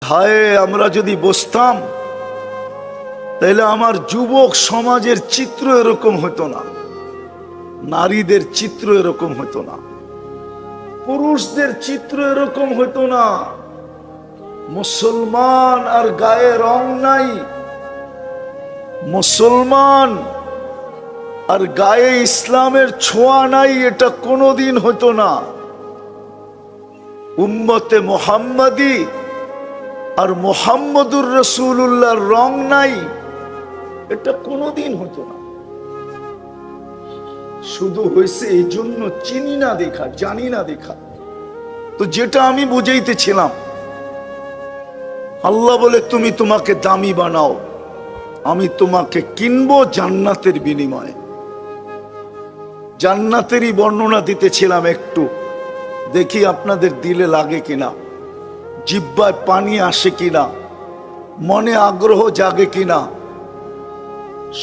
হায় আমরা যদি বসতাম তাহলে আমার যুবক সমাজের চিত্র এরকম হতো না, নারীদের চিত্র এরকম হতো না, পুরুষদের চিত্র এরকম হতো না। মুসলমান আর গায়ে রং নাই, মুসলমান আর গায়ে ইসলামের ছোঁয়া নাই, এটা কোনোদিন হতো না। উম্মতে মুহাম্মাদি আর মুহাম্মদুর রাসূলুল্লাহর রং নাই, এটা কোনোদিন হতো না। শুধু হয়েছে এই জন্য চিনি না দেখা, জানি না দেখা। তো যেটা আমি বুঝাইতেছিলাম, আল্লাহ বলে তুমি তোমাকে দামি বানাও, আমি তোমাকে কিনবো জান্নাতের বিনিময়ে। জান্নাতেরই বর্ণনা দিতেছিলাম একটু, দেখি আপনাদের দিলে লাগে কিনা, জিহ্বায় পানি আসে কিনা, মনে আগ্রহ জাগে কিনা,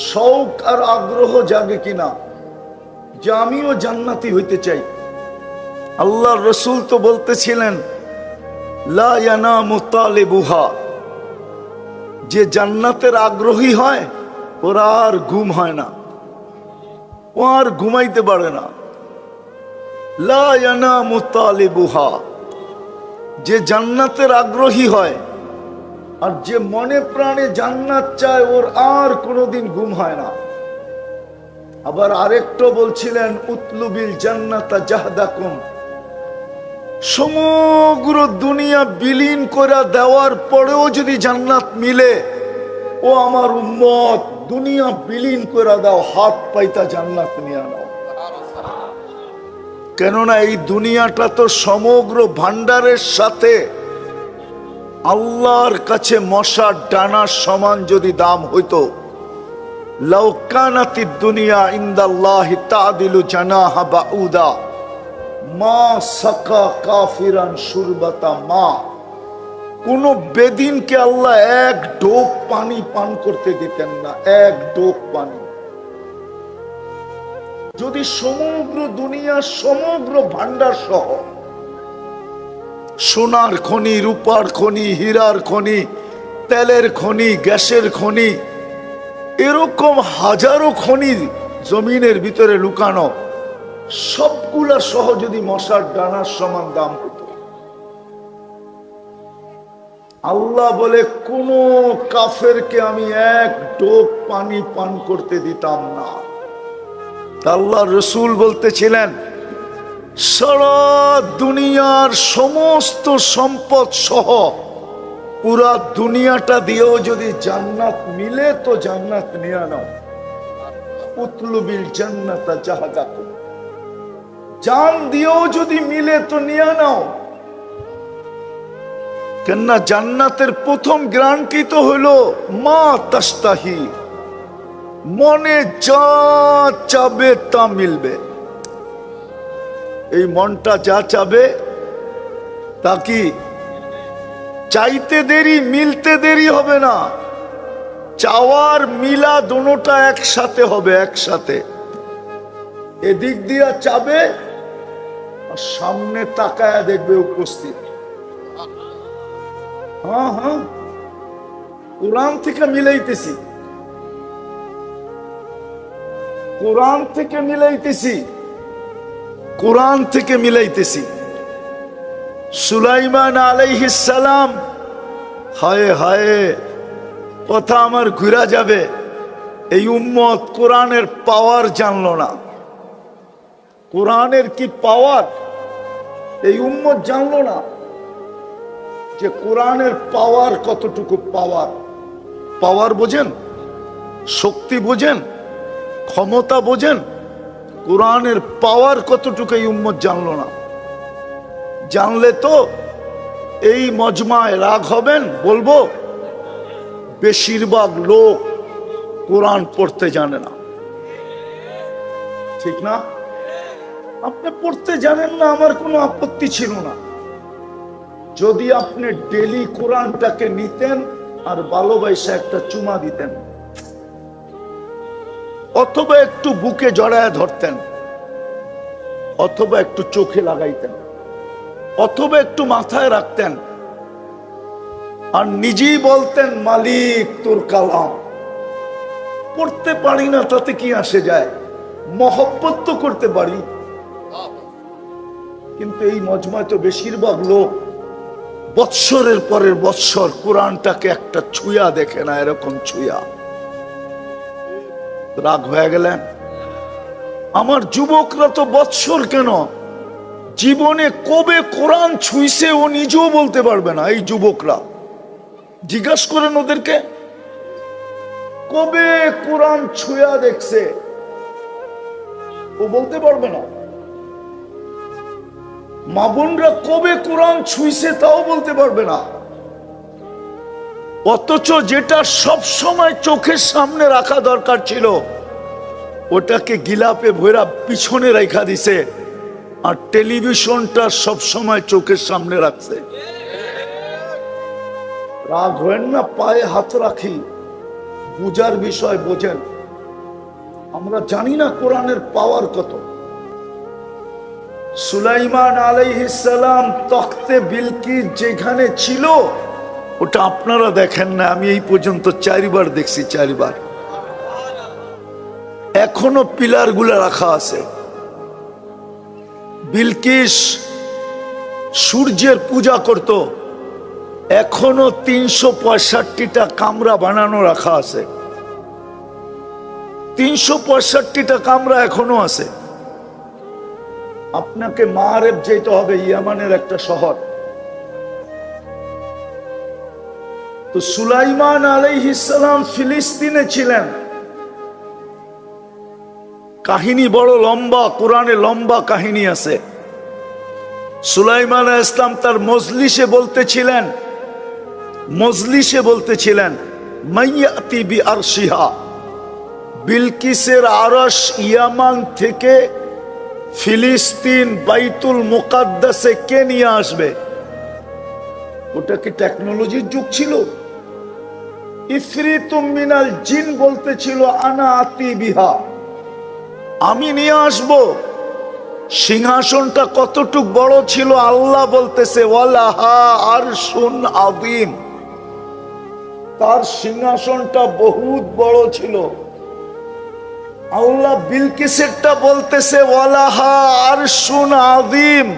শৌক আর আগ্রহ জাগে কিনা যে আমিও জান্নাতি হইতে চাই। আল্লাহর রাসূল তো বলতেছিলেন লা ইয়ানামু তালিবুহা, যে জান্নাতের আগ্রহী হয় ওরা আর ঘুম হয় না, ও আর ঘুমাইতে পারে না। লা ইয়ানামু তালিবুহা, যে জান্নাতের আগ্রহী হয় আর যে মনে প্রাণে জান্নাত চায় ওর আর কোনোদিন ঘুম হয় না। আবার আরেকটা বলছিলেন উতলুবিল জান্নাতা জাহদাকুম, সমগ্র দুনিয়া বিলীন করে দেওয়ার পরেও যদি জান্নাত মিলে, ও আমার উম্মত দুনিয়া বিলীন করে দাও, হাত পাইতা জান্নাত নিয়ে নাও। কেননা এই দুনিয়াটা তো সমগ্র ভান্ডারের সাথে আল্লাহর কাছে মশার ডানার সমান যদি দাম হইতো, লাউ কানাতিদ দুনিয়া ইনদাল্লাহি তাদিলু জানাহা বাউদা মা সাকা কাফিরান শুরবাতা মা, কোন বেদিনকে আল্লাহ এক ঢোক পানি পান করতে দিতেন না, এক ঢোক পানি। যদি সমগ্র দুনিয়া সমগ্র ভান্ডার সহ সোনার খনি, রূপার খনি, হীরার খনি, তেলের খনি, গ্যাসের খনি, এরকম হাজারো খনি জমিনের ভিতরে লুকানো, সবগুলা সহ যদি মশার ডানার সমান দাম হতো, আল্লাহ বলে কোন কাফেরকে আমি এক ঢোক পানি পান করতে দিতাম না। আল্লাহ রসুল বলতেছিলেন সারা দুনিয়ার সমস্ত সম্পদ সহ পুরা দুনিয়াটা দিয়েও যদি জান্নাত মিলে তো জান্নাত নিয়ে নাও। উতলুবিল জান্নাতা জাহদাকুম, জান দিয়েও যদি মিলে তো নিয়ে নাও। কেননা জান্নাতের প্রথম গ্যারান্টি তো হলো মা তাস্তাহি, মনে যা চাবে তা মিলবে। এই মনটা যা চাবে তা কি চাইতে দেরি, মিলতে দেরি হবে না। চাওয়ার মিলা দুটোটা একসাথে হবে, একসাথে। এদিক দিয়া চাবে আর সামনে তাকায়া দেখবে উপস্থিত। হ্যাঁ হ্যাঁ, কোরআন থেকে মিলাইতেছি, কোরআন থেকে মিলাইতেছি, কোরআন থেকে মিলাইতেছি। সুলাইমান আলাইহিস সালাম, হায় হায় কথা আমার ঘুরা যাবে, এই উম্মত কোরআনের পাওয়ার জানলো না। কোরআনের কি পাওয়ার এই উম্মত জানলো না, যে কোরআনের পাওয়ার কতটুকু। পাওয়ার, পাওয়ার বোঝেন, শক্তি বোঝেন, ক্ষমতা বোঝেন, কোরআনের পাওয়ার কতটুকু এই উম্মত জানলো না। জানলে তো এই মজমায় রাগ হবেন, বলবো বেশিরভাগ লোক কোরআন পড়তে জানে না, ঠিক না? আপনি পড়তে জানেন না, আমার কোনো আপত্তি ছিল না যদি আপনি ডেলি কোরআনটাকে নিতেন আর ভালোবাসা একটা চুমা দিতেন, অথবা একটু বুকে জড়ায় ধরতেন, অথবা একটু চোখে লাগাইতেন, অথবা একটু মাথায় রাখতেন। আর নিজেই বলতেন মালিক তোর কালাম। পড়তে পারি না তাতে কি আসে যায়, মহব্বত তো করতে পারি। কিন্তু এই মজমায় তো বেশিরভাগ লোক বৎসরের পরের বৎসর কোরআনটাকে একটা ছুঁয়া দেখে না, এরকম ছুঁয়া। রাগ হয়ে গেলেন? আমার যুবকরা তো বৎসর কেন, জীবনে কবে কোরআন ছুঁইছে ও নিজেও বলতে পারবে না। এই যুবকরা জিজ্ঞাসা করেন ওদেরকে, কবে কোরআন ছুঁয়া দেখছে, ও বলতে পারবে না। মা বোনরা কবে কোরআন ছুঁইছে তাও বলতে পারবে না। অথচ যেটা সব সময় চোখের সামনে রাখা দরকার ছিল ওটাকে গিলাপে ভরা পিছনে রেখা দিছে, আর টেলিভিশনটা সব সময় চোখের সামনে রাখছে। রাগ হয়েন না, পায়ে হাত রাখি, বুঝার বিষয় বোঝেন। আমরা জানি না কোরআনের পাওয়ার কত। সুলাইমান আলাইহিস সালাম তখতে বিলকিস যেখানে ছিল ওটা আপনারা দেখেন না, আমি এই পর্যন্ত 4 বার দেখছি, 4 বার। এখনো পিলার গুলা রাখা আছে। বিলকিস সূর্যের পূজা করত, এখনো 365টা কামরা বানানো রাখা আছে। 365টা কামরা এখনো আছে। আপনাকে মারেব যেতে হবে, ইয়ামানের একটা শহর। তো সুলাইমান আলাইহিস সালাম ফিলিস্তিনে ছিলেন। কাহিনী বড় লম্বা, কোরআনে লম্বা কাহিনী আছে। সুলাইমান আলাইহিস সালাম তার মজলিসে বলতেছিলেন মাইয়াতি বি আরশিহা, বিলকিসের আরশ ইয়ামান থেকে ফিলিস্তিন বাইতুল মুকাদ্দাসে কে নিয়ে আসবে? ওটা কি টেকনোলজির যুগ ছিল? ইফরিতুম মিনাল জিন বলতেছিল আনা আতি বিহা, আমি নিয়ে আসব। সিংহাসনটা কতটুক বড় ছিল আল্লাহ বলতেছে ওয়ালাহা আরশুন আযীম, তার সিংহাসনটা বহুত বড় ছিল। আল্লাহ বিলকিসেরটা বলতেছে ওয়ালাহা আরশুন আযীম,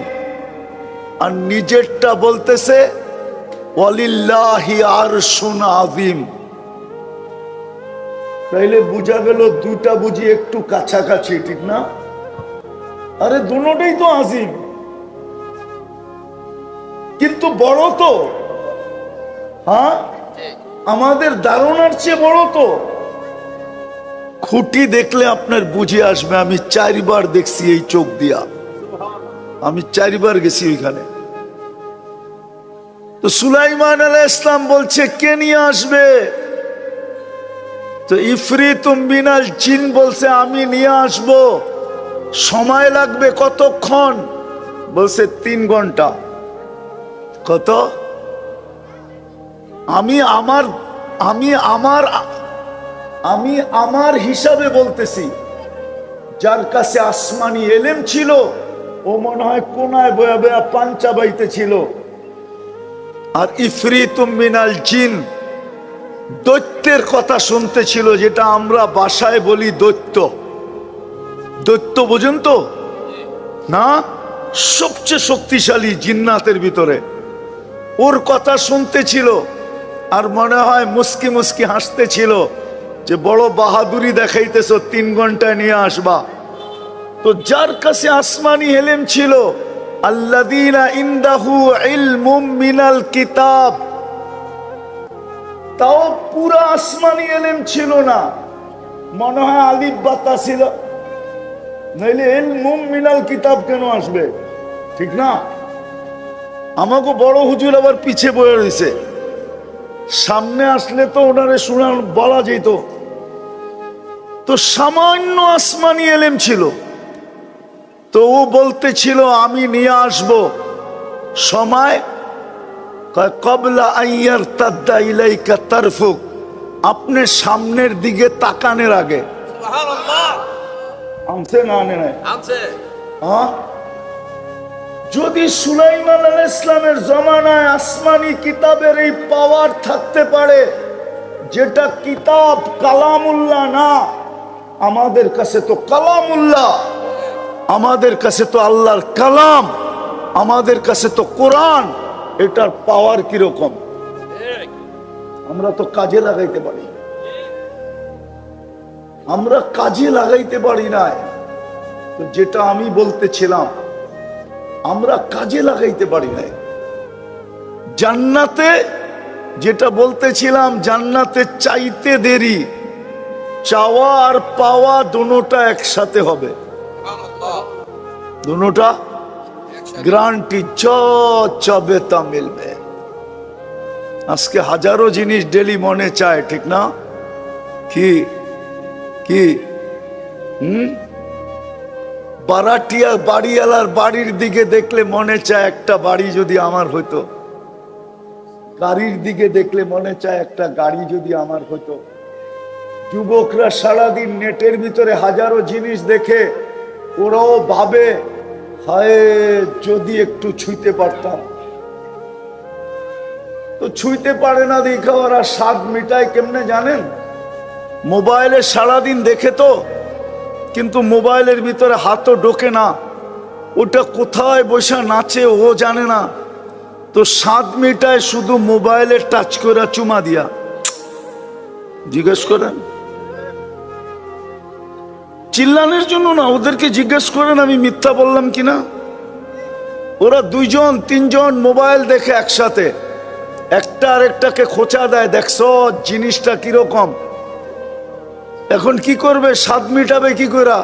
আর নিজেরটা বলতেছে ওয়ালিল্লাহি আরশুন আযীম। তাইলে বুঝা গেল দুটা বুঝি একটু কাছাকাছি, ঠিক না? আরে দুটোটাই তো আযীম, কিন্তু বড় তো। হ্যাঁ, আমাদের ধারণার চেয়ে বড় তো। খুঁটি দেখলে আপনার বুঝে আসবে। আমি 4 বার দেখছি এই চোখ দিয়া, আমি 4 বার গেছি ওইখানে। তো সুলাইমান আলাইহিস সালাম বলছে কে নিয়ে আসবে? তো ইফরিতুম মিনাল জিন বলছে আমি নিয়ে আসব। সময় লাগবে কতক্ষণ? বলছে 3 ঘন্টা। কত? আমি আমার হিসাবে বলতেছি। যার কাছে আসমানি এলেম ছিল ও মনে হয় কোনায় বয়া বয়া পাঞ্চা বাইতে ছিল। আর ইফরিতুম মিনাল জিন দৈত্যের কথা শুনতেছিল, যেটা আমরা ভাষায় বলি দৈত্য। দৈত্য বোঝেন তো না? সবচেয়ে শক্তিশালী জিন্নাতের ভিতরে। ওর কথা শুনতেছিল আর মনে হয় মুস্কি মুস্কি হাসতেছিল যে বড় বাহাদুরি দেখাইতেছ, 3 ঘন্টায় নিয়ে আসবা। তো যার কাছে আসমানি এলেম ছিল, আল্লাযীনা ইনদাহু ইলমুম মিনাল কিতাব, তাও পুরা আসমানি এলেম ছিল না, মনে হয় আলিফ বাতা ছিল। নইলে ইলমুম মিনাল কিতাব কেন আসবে? ঠিক না? আমাকে বড় হুজুর আবার পিছে বয়ে রয়েছে, সামনে আসলে তো ওনারে শোনা বলা যেত। তো সামান্য আসমানি এলেম ছিল। তো ও বলতেছিল আমি নিয়ে আসব। সময় কবলা আইয়ার তাদ্দা ইলাইকা তারফুক, আপনি সামনের দিকে তাকানের আগে। সুবহানাল্লাহ। আনছে না আনে নাই? আনছে। হ্যাঁ, যদি সুলাইমান আলাইহিস সালামের জমানায় আসমানি কিতাবের এই পাওয়ার থাকতে পারে, যেটা কিতাব কালামুল্লাহ না, আমাদের কাছে তো কালামুল্লাহ, আমাদের কাছে তো আল্লাহর কালাম, আমাদের কাছে তো কোরআন, এটার পাওয়ার কিরকম আমরা তো কাজে লাগাইতে পারি, আমরা কাজে লাগাইতে পারি না। তো যেটা আমি বলতেছিলাম, আমরা কাজে লাগাইতে পারি না। জান্নাতে যেটা বলতেছিলাম, জান্নাতে চাইতে দেরি, চাওয়া আর পাওয়া দুটোটা একসাথে হবে, দুটোটা গ্যারান্টি, চাবে তা মিলবে। আজকে হাজারো জিনিস ডেলি মনে চায়, ঠিক না? কি কি বারাটিয়া বাড়িওয়ালার বাড়ির দিকে দেখলে মনে চায় একটা বাড়ি যদি আমার হইতো, গাড়ির দিকে দেখলে মনে চায় একটা গাড়ি যদি আমার হইতো। যুবকরা সারাদিন নেটের ভিতরে হাজারো জিনিস দেখে, ওরাও ভাবে হায় যদি একটু ছুঁইতে পারতাম। তো ছুঁইতে পারে না দেখা ওরা স্বাদ মিটায় কেমনে জানেন? মোবাইলে সারাদিন দেখে তো, কিন্তু মোবাইলের ভিতরে হাতও ঢোকে না, ওটা কোথায় বসে নাচে ও জানে না। তো স্বাদ মিটায় শুধু মোবাইলে টাচ করে চুমা দিয়া। জিজ্ঞেস করেন, চিল্লানোর জন্য না, ওদেরকে জিজ্ঞেস করেন আমি মিথ্যা বললাম কিনা। ওরা দুইজন তিনজন মোবাইল দেখে একসাথে, একটা আরেকটাকে খোঁচা দেয়, দেখছো জিনিসটা কিরকম। এখন কি করবে? স্বাদ মিটাবে কি করে?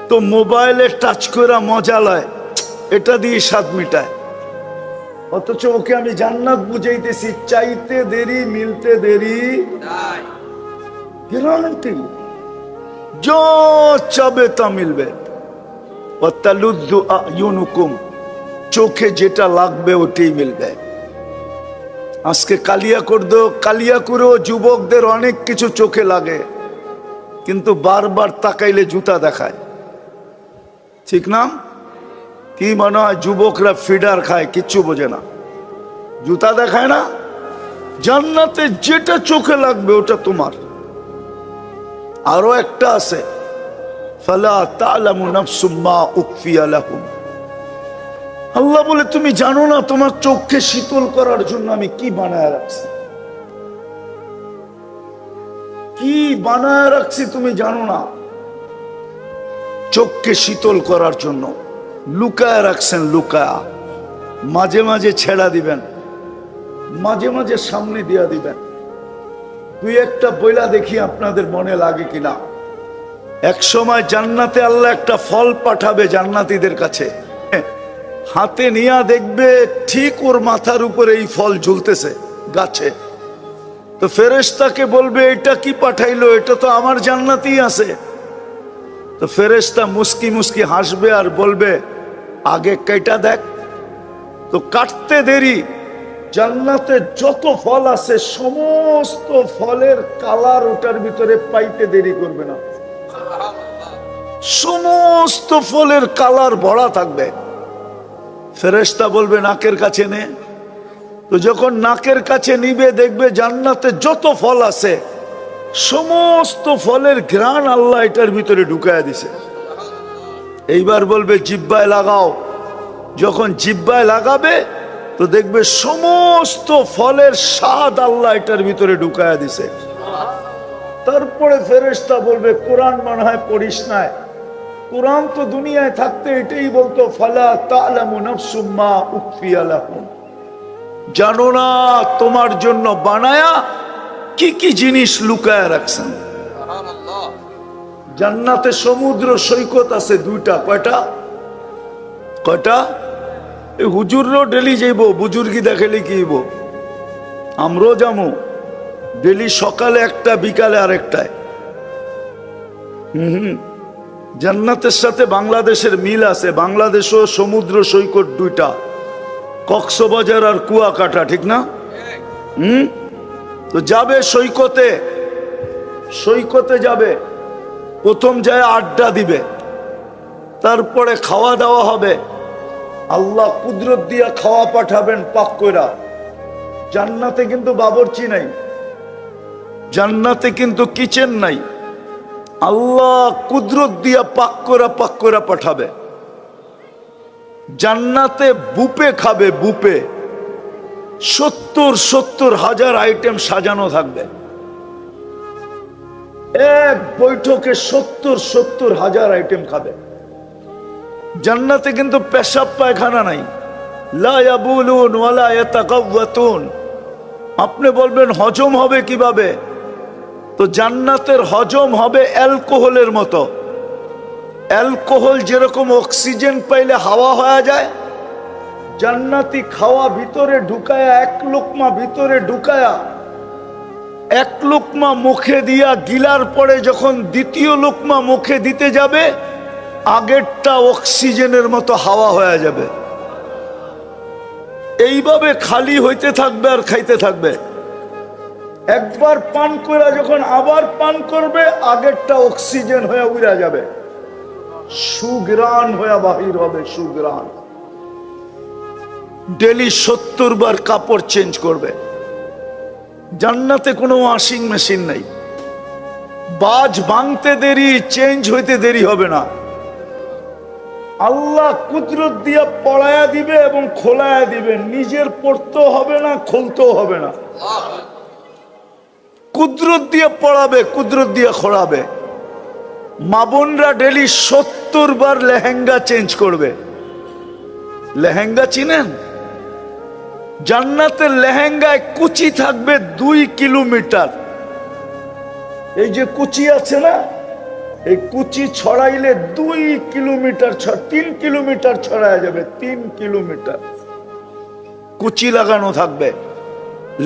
তো মোবাইলে টাচ করে মজা লয়, এটা দিয়ে স্বাদ মিটায়। অথচ ওকে আমি জান্নাত বুঝাইতেছি, চাইতে দেরি মিলতে দেরি, গ্যারান্টি जो চাবে তা মিলবে। ওয়াতালুদ্দু আয়ুনুকুম, চোখে যেটা লাগবে ওটাই মিলবে। আজকে কালিয়াকুরেও যুবকদের অনেক কিছু চোখে লাগে, কিন্তু বারবার তাকাইলে জুতা দেখায়, ঠিক না? কি মনে হয় যুবকরা ফিডার খায়, কিচ্ছু বোঝে না, জুতা দেখায় না। জান্নাতে যেটা চোখে লাগবে ওটা তোমার। আরো একটা আছে, ফালা তা'লামু নাফসুম মা উখফিয়া লাহুম, আল্লাহ বলে তুমি জানো না তোমার চোখকে শীতল করার জন্য আমি কি বানায় রাখছি, কি বানায় রাখছি তুমি জানো না। চোখকে শীতল করার জন্য লুকায় রাখছেন, লুকায়া মাঝে মাঝে ছেড়া দিবেন, মাঝে মাঝে সামনে দিয়া দিবেন। দুই একটা বইলা দেখি আপনাদের মনে লাগে কিনা। এক সময় জান্নাতে আল্লাহ একটা ফল পাঠাবে জান্নাতীদের কাছে, হাতে নিয়া দেখবে ঠিক ওর মাথার উপরে এই ফল ঝুলতেছে গাছে। তো ফেরেশতাকে বলবে এটা কি পাঠাইলো, এটা তো আমার জান্নাতেই আছে। তো ফেরেশতা মুস্কি মুস্কি হাসবে আর বলবে আগে কেটা দেখ। তো কাটতে দেরি, জান্নাতে যত ফল আছে সমস্ত ফলের কালার ওটার ভিতরে পাইতে দেরি করবে না, সমস্ত ফলের কালার ভরা থাকবে। ফেরেশতা বলবে নাকের কাছে নে। তো যখন নাকের কাছে নিবে দেখবে জান্নাতে যত ফল আছে সমস্ত ফলের ঘ্রাণ আল্লাহ এটার ভিতরে ঢুকায়া দিছে। এইবার বলবে জিহ্বায় লাগাও। যখন জিহ্বায় লাগাবে তো দেখবে সমস্ত ফলের স্বাদ আল্লাহ এটার ভিতরে ঢুকায়া দিছে। তারপরে ফেরেশতা বলবে কোরআন মনে হয় পড়িস নাই, কোরআন তো দুনিয়ায় থাকতে এটাই বলতো ফালা তা'লামু নাফসুম মা উখফিয়া লাহুম, জানো না তোমার জন্য বানায়া কি কি জিনিস লুকায়া রাখছেন। জান্নাতে সমুদ্র সৈকত আছে দুইটা, কয়টা কয়টা? এই হুজুরও ডেলি যাইব, বুজুর্গি দেখালে কি হইব, আমরাও যাবো ডেলি, সকালে একটা বিকালে আরেকটায়। জান্নাতের সাথে বাংলাদেশের মিল আছে, বাংলাদেশও সমুদ্র সৈকত দুইটা, কক্সবাজার আর কুয়াকাটা, ঠিক না? তো যাবে সৈকতে, সৈকতে যাবে, প্রথম যায় আড্ডা দিবে, তারপরে খাওয়া দাওয়া হবে, আল্লাহ কুদরত দিয়া খাওয়া পাঠাবেন পাক কইরা। জান্নাতে কিন্তু বাবুর্চি নাই, জান্নাতে কিন্তু কিচেন নাই। আল্লাহ কুদরত দিয়া পাক কইরা পাঠাবে। জান্নাতে বুপে খাবে, বুপে 70,000 আইটেম সাজানো থাকবে। এক বৈঠকে 70,000 আইটেম খাবে। জান্নাতে কিন্তু পেশাব পায়খানা নাই। লা ইয়াবুলুন ওয়ালা ইয়াতাকাওয়াতুন। আপনি বলবেন হজম হবে কিভাবে? তো জান্নাতের হজম হবে অ্যালকোহলের মতো। অ্যালকোহল যেরকম অক্সিজেন পাইলে হাওয়া হয়ে যায়, জান্নাতি খাওয়া ভিতরে ঢুকায়া, এক লোকমা ভিতরে ঢুকায়া, এক লোকমা মুখে দিয়া গিলার পরে যখন দ্বিতীয় লোকমা মুখে দিতে যাবে, আগেরটা অক্সিজেনের মতো হাওয়া হয়ে যাবে। এইভাবে খালি হইতে থাকবে আর খাইতে থাকবে। একবার পান করে যখন আবার পান করবে, আগেরটা অক্সিজেন হয়ে উড়া যাবে, সুগ্রাণ হয়ে বাহির হবে, সুগ্রাণ। ডেলি 70 বার কাপড় চেঞ্জ করবে। জান্নাতে কোনো ওয়াশিং মেশিন নাই। বাজ ভাঙতে দেরি, চেঞ্জ হইতে দেরি হবে না। আল্লাহ কুদরত দিয়া পড়ায়া দিবে এবং খোলায়া দিবে। নিজের পড়তেও হবে না, খুলতেও হবে না। কুদরত দিয়ে পড়াবে, কুদরত দিয়ে খোলাবে। মা বোনরা ডেলি 70 বার লেহেঙ্গা চেঞ্জ করবে। লেহেঙ্গা চিনেন? জান্নাতের লেহেঙ্গায় কুচি থাকবে 2 কিলোমিটার। এই যে কুচি আছে না, এই কুচি ছড়াইলে 2 কিলোমিটার, 3 কিলোমিটার ছড়ায় যাবে। 3 কিলোমিটার কুচি লাগানো থাকবে।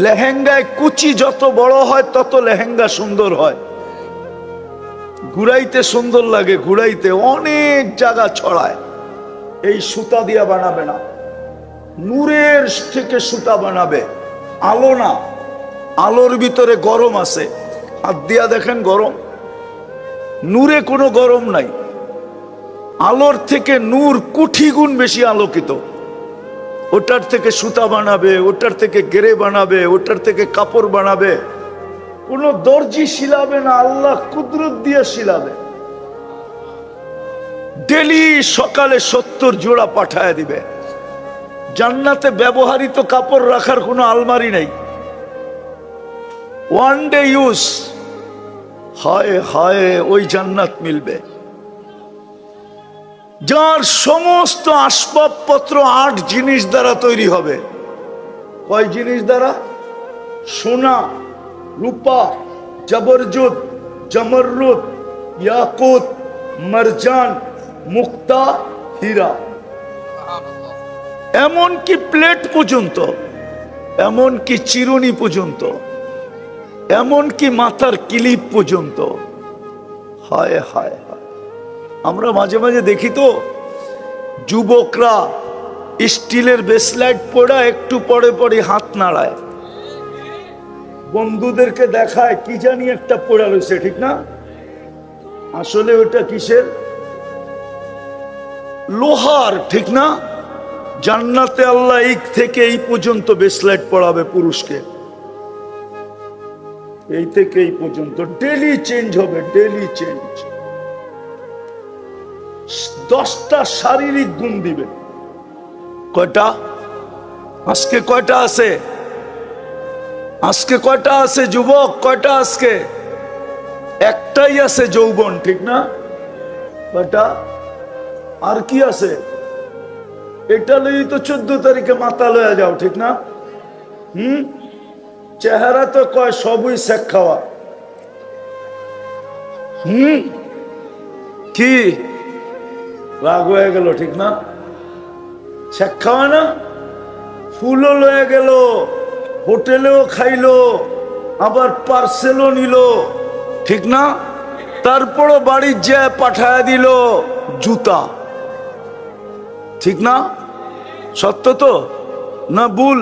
লেহেঙ্গায় কুচি যত বড় হয় তত লেহেঙ্গা সুন্দর হয়। ঘুরাইতে সুন্দর লাগে, ঘুরাইতে অনেক জায়গা ছড়ায়। এই সুতা দিয়া বানাবে না, নূরের থেকে সুতা বানাবে। আলো না, আলোর ভিতরে গরম আছে। হাত দিয়া দেখেন গরম। নূরে কোনো গরম নাই। আলোর থেকে নূর কোটি গুণ বেশি আলোকিত। ওটার থেকে সুতা বানাবে, ওটার থেকে গেরে বানাবে, ওটার থেকে কাপড় বানাবে। কোনো দর্জি শিলাবে না, আল্লাহ কুদরত দিয়ে শিলাবে। ডেলি সকালে 70 জোড়া পাঠায় দিবে। জান্নাতে ব্যবহৃত কাপড় রাখার কোনো আলমারি নেই। One day use. হায় হায়, ওই জান্নাত মিলবে যার সমস্ত আসবাবপত্র 8 জিনিস দ্বারা তৈরি হবে। কয় জিনিস দ্বারা? সোনা, রূপা, জবরজুদ, জমরুদ, ইয়াকুত, মারজান, মুক্তা, হীরা। এমনকি প্লেট পর্যন্ত, এমনকি চিরুনি পর্যন্ত, এমনকি মাথার ক্লিপ পর্যন্ত। হায় হায় হায়, আমরা মাঝে মাঝে দেখি তো যুবকরা স্টিলের ব্রেসলেট পরা একটু পরে পরে হাত নাড়ায়, বন্ধুদেরকে দেখায় কি জানি একটা পড়া রয়েছে, ঠিক না? আসলে ওটা কিসের? লোহার, ঠিক না? জান্নাতে আল্লাহ এই থেকে এই পর্যন্ত ব্রেসলেট পরাবে পুরুষকে, এই থেকে এই পর্যন্ত। ডেলি চেঞ্জ হবে, ডেলি চেঞ্জ। 10টা শারীরিক গুণ দিবে। কয়টা? আজকে কয়টা আছে? আজকে কয়টা আছে যুবক? কয়টা আজকে? একটাই আছে যৌবন, ঠিক না? কয়টা? আর কি আছে? এটা লই তো 14 তারিখে মাথা লয়ে যাও, ঠিক না? চেহারা তো কয় সবই শেখ খাওয়া। কি রাগ হয়ে গেল, ঠিক না? শেখ খাওয়া না? ফুলও লয়ে গেল, হোটেলেও খাইলো, আবার পার্সেলও নিল, ঠিক না? তারপরও বাড়ির যে পাঠায় দিল জুতা, ঠিক না? সত্য তো না ভুল?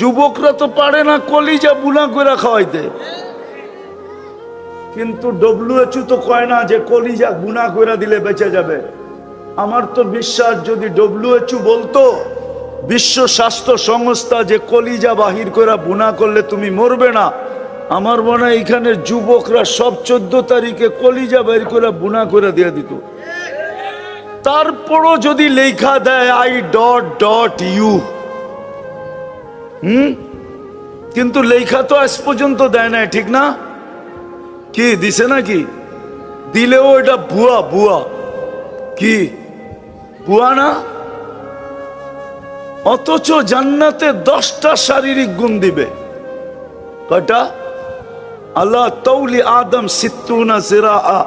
যুবকরা তো পারে না কলিজা বুনা করে খাওয়াইতে, কিন্তু WHO তো কয় না যে কলিজা বুনা করে দিলে বেঁচে যাবে। আমার তো বিশ্বাস যদি WHO বলতো, বিশ্ব স্বাস্থ্য সংস্থা, যে কলিজা বাহির করে বুনা করলে তুমি মরবে না, আমার মনে হয় এখানের যুবকরা সব 14 তারিখে কলিজা বাহির করে বুনা করে দিয়ে দিত। তারপরও যদি লেখা দেয় I.U, কিন্তু লেখা তো আজ পর্যন্ত দেয় না, ঠিক না? কি দিছে নাকি? দিলেও এটা ভুয়া। ভুয়া কি? ভুয়া না? অথচ জান্নাতে 10টা শারীরিক গুণ দিবে। কয়টা? আল্লাহ তৌলি আদম 60 জিরাআ,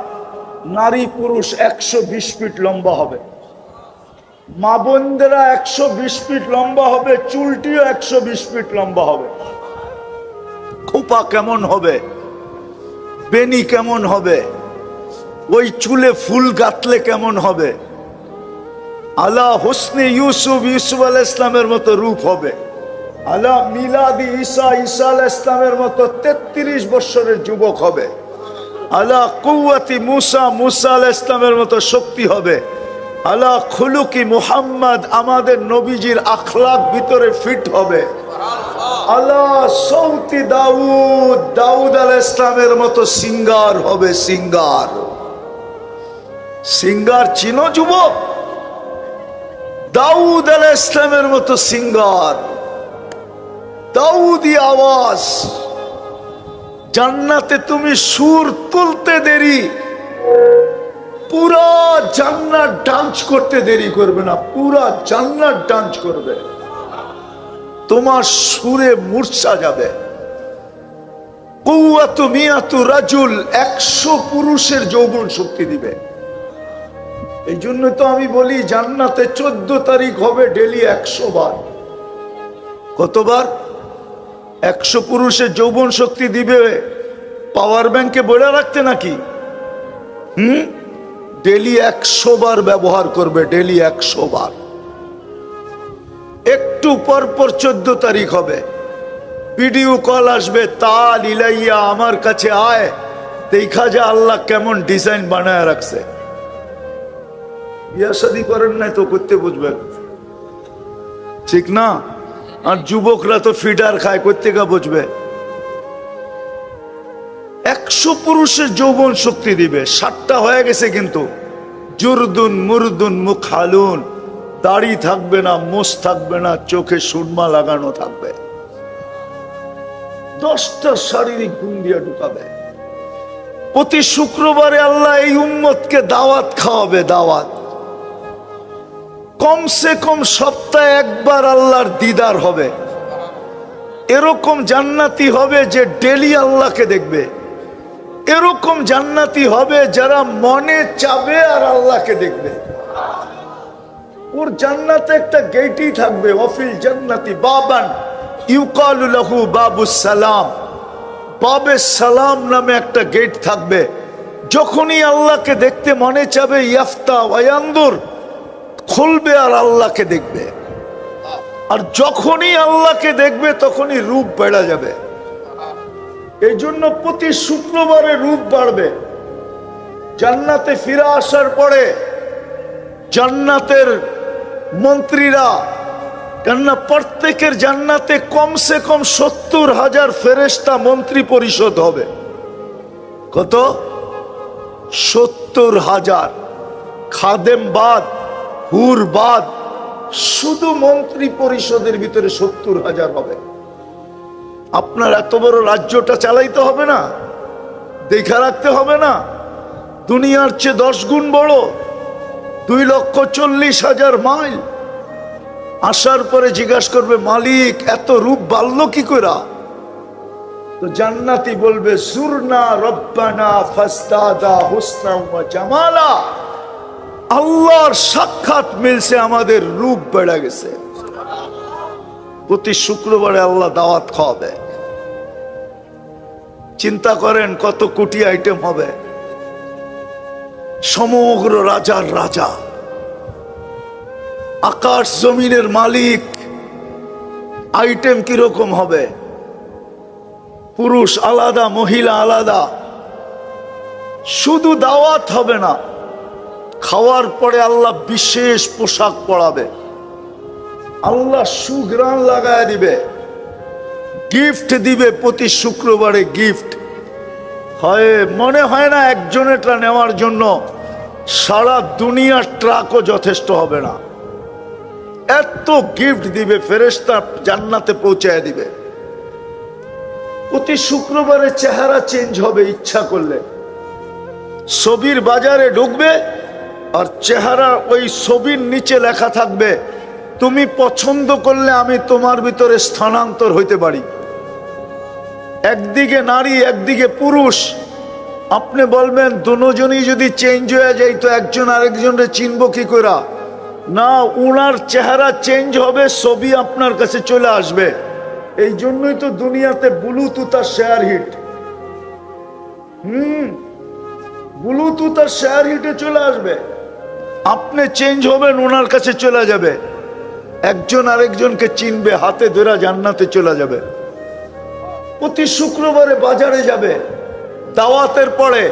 নারী পুরুষ 120 ফিট লম্বা হবে। মা বোনদেরা 120 ফিট লম্বা হবে, চুলটিও 120 ফিট লম্বা হবে। খোপা কেমন হবে, বেনি কেমন হবে, ওই চুলে ফুল গাঁথলে কেমন হবে। আলা হোসনে ইউসুফ আলাইহিস ইসলামের মতো রূপ হবে। আলা মিলাদি ঈসা আলাইহিস ইসলামের মতো 33 বছরের যুবক হবে। আলা কুওয়াতি মুসা আলাইহিস ইসলামের মতো শক্তি হবে। আলা খুলুকি মুহাম্মদ, আমাদের নবীজির আখলাক ভিতরে ফিট হবে। আলা সৌতি দাউদ আলাইহিস ইসলামের মতো সিঙ্গার হবে। সিঙ্গার চিনো যুবক? দাউদ আলাইহিস ইসলামের মতো সিঙ্গার, দাউদি আওয়াজ। জান্নাতে তুমি সুর তুলতে দেরি, পুরা জান্নাত ডান্স করতে দেরি করবে না, পুরা জান্নাত ডান্স করবে। তোমার সুরে মূর্ছা যাবে। কুওয়াতু মিয়াতু রাজুল, 100 পুরুষের যৌবন শক্তি দিবে। এই জন্য তো আমি বলি জান্নাতে 14 তারিখ হবে ডেলি 100 বার। কতবার? 100 পুরুষের যৌবন শক্তি দিবে। পাওয়ার ব্যাংকে বলে রাখতে নাকি? ডেলি 100 বার ব্যবহার করবে, ডেলি 100 বার। একটু পর 14 তারিখ হবে, ভিডিও কল আসবে, তাল ইলাইয়া, আমার কাছে আয়, দেখা যায় আল্লাহ কেমন ডিজাইন বানায় রাখছে। বিয়া শাদী করেন নাই তো করতে বুঝবেন, ঠিক না? আর যুবকরা তো ফিডার খায়, করতে গা বুঝবে। 100 পুরুষের যৌবন শক্তি দিবে। 7টা হয়ে গেছে কিন্তু। জুরদুন মুরদুন মুখালুন, দাড়ি থাকবে না, মোষ থাকবে না, চোখে সুরমা লাগানো থাকবে। 10টা শারীরিক গুণ দিয়ে ঢুকাবে। প্রতি শুক্রবারে আল্লাহ এই উম্মতকে দাওয়াত খাওয়াবে। দাওয়াত কমসে কম সপ্তাহে একবার আল্লাহর দিদার হবে। এরকম জান্নাতি হবে যে ডেলি আল্লাহকে দেখবে। এরকম জান্নাতি হবে যারা মনে চাবে আর আল্লাহকে দেখবে। ওর জান্নাতে একটা গেটই থাকবে, ওয়াফিল জান্নাতি বাবান ইউকালু লাহু বাবুস সালাম, বাবে সালাম নামে একটা গেট থাকবে। যখনই আল্লাহকে দেখতে মনে চাবে, ইয়াফতা ওয়ায়ানদুর, খুলবে আর আল্লাহকে দেখবে। আর যখনই আল্লাহকে দেখবে তখনই রূপ বেড়ে যাবে। এই জন্য প্রতি শুক্রবারে রূপ বাড়বে। জান্নাতে ফিরে আসার পরে জান্নাতের মন্ত্রীরা, কেননা প্রত্যেকের জান্নাতে কমসে কম 70,000 ফেরেশতা মন্ত্রী পরিষদ হবে। কত? 70,000। খাদেম বাদ, হুর বাদ, শুধু মন্ত্রী পরিষদের ভিতরে 70,000 হবে। আপনার এত বড় রাজ্যটা চালাইতে হবে না? দেখা রাখতে হবে না? দুনিয়ার চেয়ে 10 গুণ বড়, 2,40,000 মাইল। আসার পরে জিজ্ঞাসা করবে, মালিক এত রূপ বাড়ল কি কইরা? তো জান্নাতি বলবে, সুরনা রব্বানা ফাস্তাদা হুসনা ওয়া জামালা, আল্লাহর সাক্ষাৎ মিলছে, আমাদের রূপ বেড়ে গেছে। প্রতি শুক্রবারে আল্লাহ দাওয়াত খাওয়াবে। চিন্তা করেন কত কোটি আইটেম হবে। সমগ্র রাজার রাজা, আকাশ জমিনের মালিক। আইটেম কিরকম হবে? পুরুষ আলাদা, মহিলা আলাদা। শুধু দাওয়াত হবে না, খাওয়ার পরে আল্লাহ বিশেষ পোশাক পরাবে, আল্লাহ সুঘ্রাণ লাগায় দিবে, গিফট দিবে প্রতি শুক্রবারে গিফট। হয় মনে হয় না একজনেরটা নেওয়ার জন্য সারা দুনিয়ার ট্রাকও যথেষ্ট হবে না, এত গিফট দিবে, ফেরেশতা জান্নাতে পৌঁছায় দিবে। প্রতি শুক্রবারে চেহারা চেঞ্জ হবে ইচ্ছা করলে। ছবির বাজারে ঢুকবে আর চেহারা ওই ছবির নিচে লেখা থাকবে, তুমি পছন্দ করলে আমি তোমার ভিতরে স্থানান্তর হইতে পারি। একদিকে নারী একদিকে পুরুষ, আপনি বলবেন দুজনই যদি চেঞ্জ হয়ে যায় তো একজন আরেকজনকে চিনব কি করে? না, উনার চেহারা চেঞ্জ হবে, ছবি আপনার কাছে চলে আসবে। এই জন্যই তো দুনিয়াতে ব্লুটুথ আর শেয়ার হিট। ব্লুটুথ আর শেয়ার হিটে চলে আসবে, আপনি চেঞ্জ হবেন, ওনার কাছে চলে যাবে, একজন আরেকজনকে চিনবে, হাতে ধরে জান্নাতে চলে যাবে। প্রতি শুক্রবারে বাজারে যাবে, দাওয়াতের পরে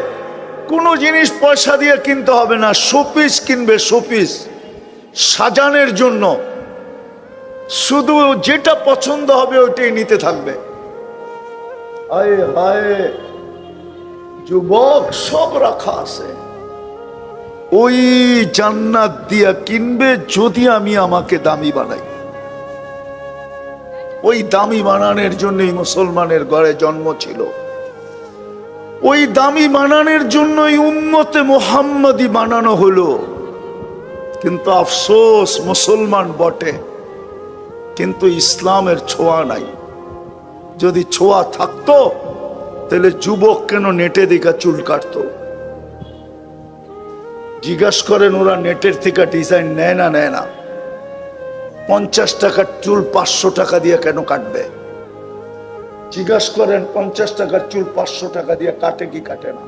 কোনো জিনিস পয়সা দিয়ে কিনতে হবে না, শোপিস কিনবে, শোপিস সাজানোর জন্য, শুধু যেটা পছন্দ হবে ওইটাই নিতে থাকবে। হায় হায়, যুবক সব রাখা আছে, ওই জান্নাত দিয়া কিনবে যদি আমি আমাকে দামি বানাই। ওই দামি বানানোর জন্যই মুসলমানের ঘরে জন্ম ছিল, ওই দামি বানানোর জন্যই উম্মতে মুহাম্মাদি বানানো হলো। কিন্তু আফসোস, মুসলমান বটে কিন্তু ইসলামের ছোঁয়া নাই। যদি ছোঁয়া থাকতো তাহলে যুবক কেন নেটে দেখা চুল কাটতো? জিজ্ঞাসা করেন ওরা নেটের থেকে ডিজাইন নেয় না? নেয় না। 50 টাকার চুল 500 টাকা দিয়ে কেন কাটবে? জিজ্ঞাসা করেন 50 টাকার চুল 500 টাকা দিয়ে কাটে কি কাটে না?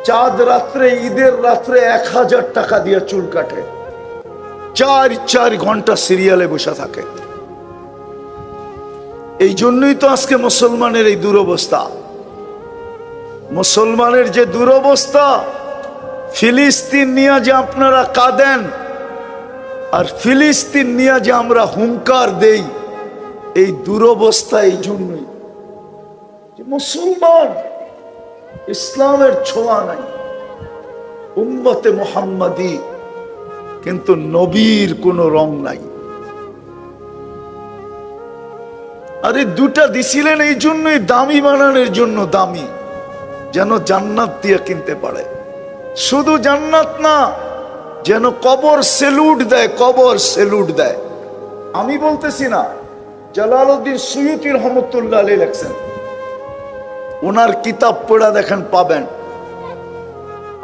চাঁদ রাত্রে, ঈদের রাত্রে 1000 টাকা দিয়ে চুল কাটে, 4 ঘন্টা সিরিয়ালে বসে থাকে। এই জন্যই তো আজকে মুসলমানের এই দুরবস্থা। মুসলমানের যে দুরবস্থা, ফিলিস্তিন নিয়ে যে আপনারা কাঁদেন আর ফিলিস্তিন নিয়ে যে আমরা হুঙ্কার দেই, এই দুরবস্থা এই জন্যই যে মুসলমান ইসলামের ছোঁয়া নাই, উম্মতে মুহাম্মাদি কিন্তু নবীর কোনো রং নাই। আরে দুটা দিছিলেন এই জন্যই, দামি বানানোর জন্য, দামি যেন জান্নাত দিয়ে কিনতে পারে। শুধু জান্নাত না, যেন কবর সেলুট দেয়, কবর সেলুট দেয়। আমি বলতেছি না, জালালউদ্দিন সুয়ুতী রহমতুল্লাহ আলাইহি লেখছেন, ওনার কিতাব পড়া দেখেন পাবেন।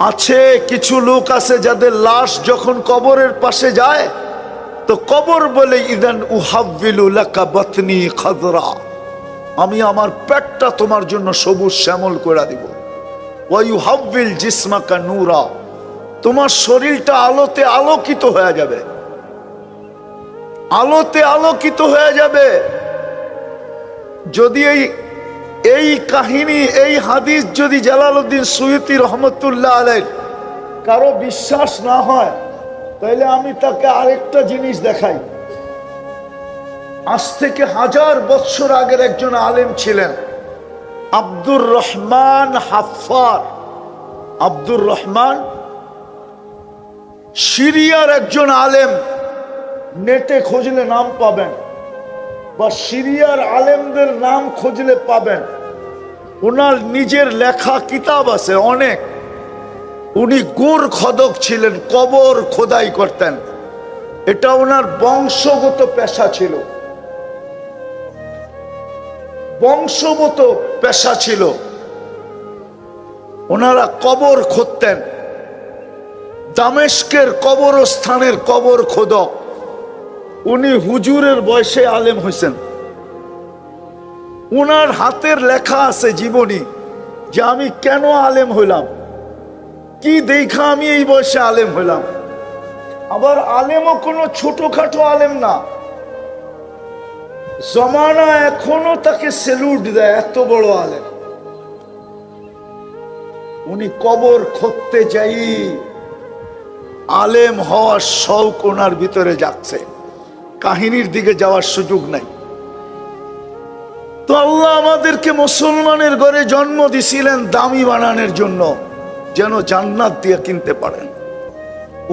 আছে কিছু লোক আছে যাদের লাশ যখন কবরের পাশে যায় তো কবর বলে, ইদান উহাব্বিলু লাকা বাতনি খাদরা, আমি আমার পেটটা তোমার জন্য সবুজ শ্যামল করে দিব। ওয়া ইউহাব্বিল জিসমাকা নূরা, তোমার শরীরটা আলোতে আলোকিত হয়ে যাবে, আলোতে আলোকিত হয়ে যাবে। যদি এই কাহিনী, এই হাদিস যদি জালালউদ্দিন সুয়ুতী রহমতুল্লাহ আলাইহি কারো বিশ্বাস না হয়, তাহলে আমি তাকে আরেকটা জিনিস দেখাই। আজ থেকে 1000 বছর আগের একজন আলেম ছিলেন, আব্দুর রহমান হাফফার। আব্দুর রহমান সিরিয়ার একজন আলেম, নেটে খুঁজলে নাম পাবেন, বা সিরিয়ার আলেমদের নাম খুঁজলে পাবেন। ওনার নিজের লেখা কিতাব আছে অনেক। উনি গুড় খোদক ছিলেন, কবর খোদাই করতেন, এটা ওনার বংশগত পেশা ছিল, বংশগত পেশা ছিল। ওনারা কবর খুঁড়তেন, দামেস্কের কবরস্থানের কবর খোদক। উনি হুজুরের বয়সে আলেম হয়েছেন। উনার হাতের লেখা আছে জীবনী, যে আমি কেন আলেম হইলাম, কি দেখা আমি এই বয়সে আলেম হইলাম। আবার আলেমও কোনো ছোটখাটো আলেম না, জমানা এখনো তাকে সেলুট দেয়, এত বড় আলেম। উনি কবর খুঁড়তে যাই আলেম হওয়ার শৌক ওনার ভিতরে যাচ্ছে, কাহিনীর দিকে যাওয়ার সুযোগ নাই। তো আল্লাহ আমাদেরকে মুসলমানের ঘরে জন্ম দিছিলেন দামি বানানোর জন্য, যেন জান্নাত দিয়ে কিনতে পারেন।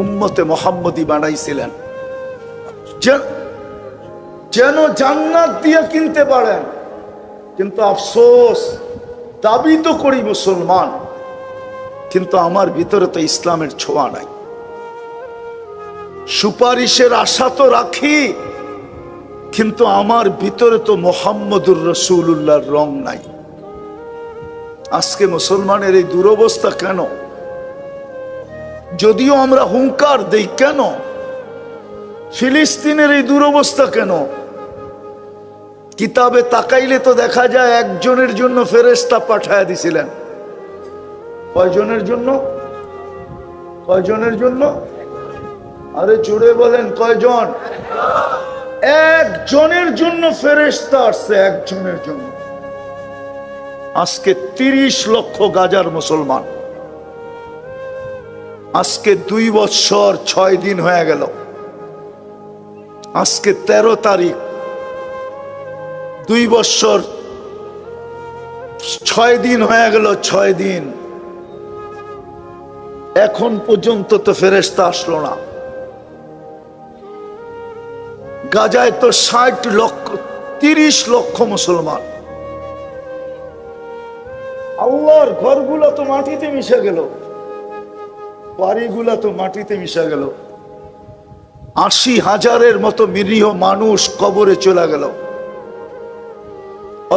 উম্মতে মুহাম্মদী বানাইছিলেন যেন জান্নাত দিয়ে কিনতে পারেন। কিন্তু আফসোস, দাবি তো করি মুসলমান, কিন্তু আমার ভিতরে তো ইসলামের ছোঁয়া নাই। সুপারিশের আশা তো রাখি, কিন্তু আমার ভিতরে তো মুহাম্মদুর রাসূলুল্লাহর রং নাই। আজকে মুসলমানের এই দুরবস্থা কেন? যদিও আমরা হুঙ্কার দেই, কেন ফিলিস্তিনের এই দুরবস্থা কেন? কিতাবে তাকাইলে তো দেখা যায় একজনের জন্য ফেরেশতা পাঠায় দিছিলেন। কয়জনের জন্য? কয়জনের জন্য? আরে জোরে বলেন, কয়জন? একজনের জন্য ফেরেশতা আসছে, একজনের জন্য। আজকে 30 লক্ষ গাজার মুসলমান, আজকে 2 বছর 6 দিন হয়ে গেল। আজকে 13 তারিখ, 2 বছর 6 দিন হয়ে গেল। 6 দিন এখন পর্যন্ত তো ফেরেশতা আসলো না। গাজায় তো 60 লক্ষ 30 লক্ষ মুসলমান। আল্লাহর ঘরগুলো তো মাটিতে মিশে গেল, বাড়িগুলা তো মাটিতে মিশে গেল। 80,000-এর মতো নিরীহ মানুষ কবরে চলে গেল।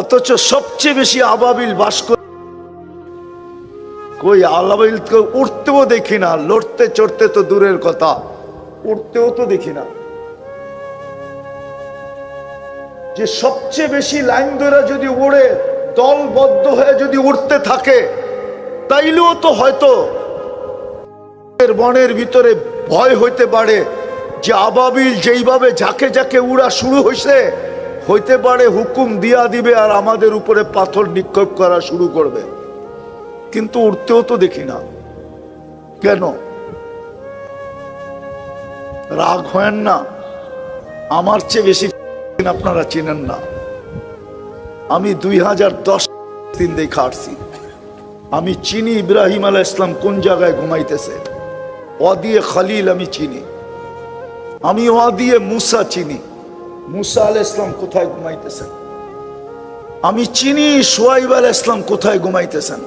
অথচ সবচেয়ে বেশি আবাবিল বাস করে। কই আবাবিলকে উঠতেও দেখি না, লড়তে চড়তে তো দূরের কথা, উঠতেও তো দেখি না। যে সবচেয়ে বেশি লাইন ধরে যদি উড়ে, দলবদ্ধ হয়ে যদি উঠতে থাকে, তাইলেও তো হয়তো বনের ভিতরে ভয় হইতে পারে যে আবাবিল যেইভাবে ঝাঁকে ঝাঁকে উড়া শুরু হয়েছে, হইতে পারে হুকুম দিয়া দিবে আর আমাদের উপরে পাথর নিক্ষেপ করা শুরু করবে। কিন্তু উঠতেও তো দেখি না কেন? রাগ হয় না? আমার চেয়ে বেশি আপনারা চিনেন না। আমি 2010 দিন দেখে আসছি। আমি চিনি ইব্রাহিম আলাইহিস সালাম কোন জায়গায় ঘুমাইতেছে। ওয়াদিয়ে খালিল আমি চিনি। আমি ওয়াদিয়ে মুসা চিনি, মুসা আলাইহিস সালাম কোথায় ঘুমাইতেছেন। আমি চিনি শুআইব আলাইহিস সালাম কোথায় ঘুমাইতেছেন।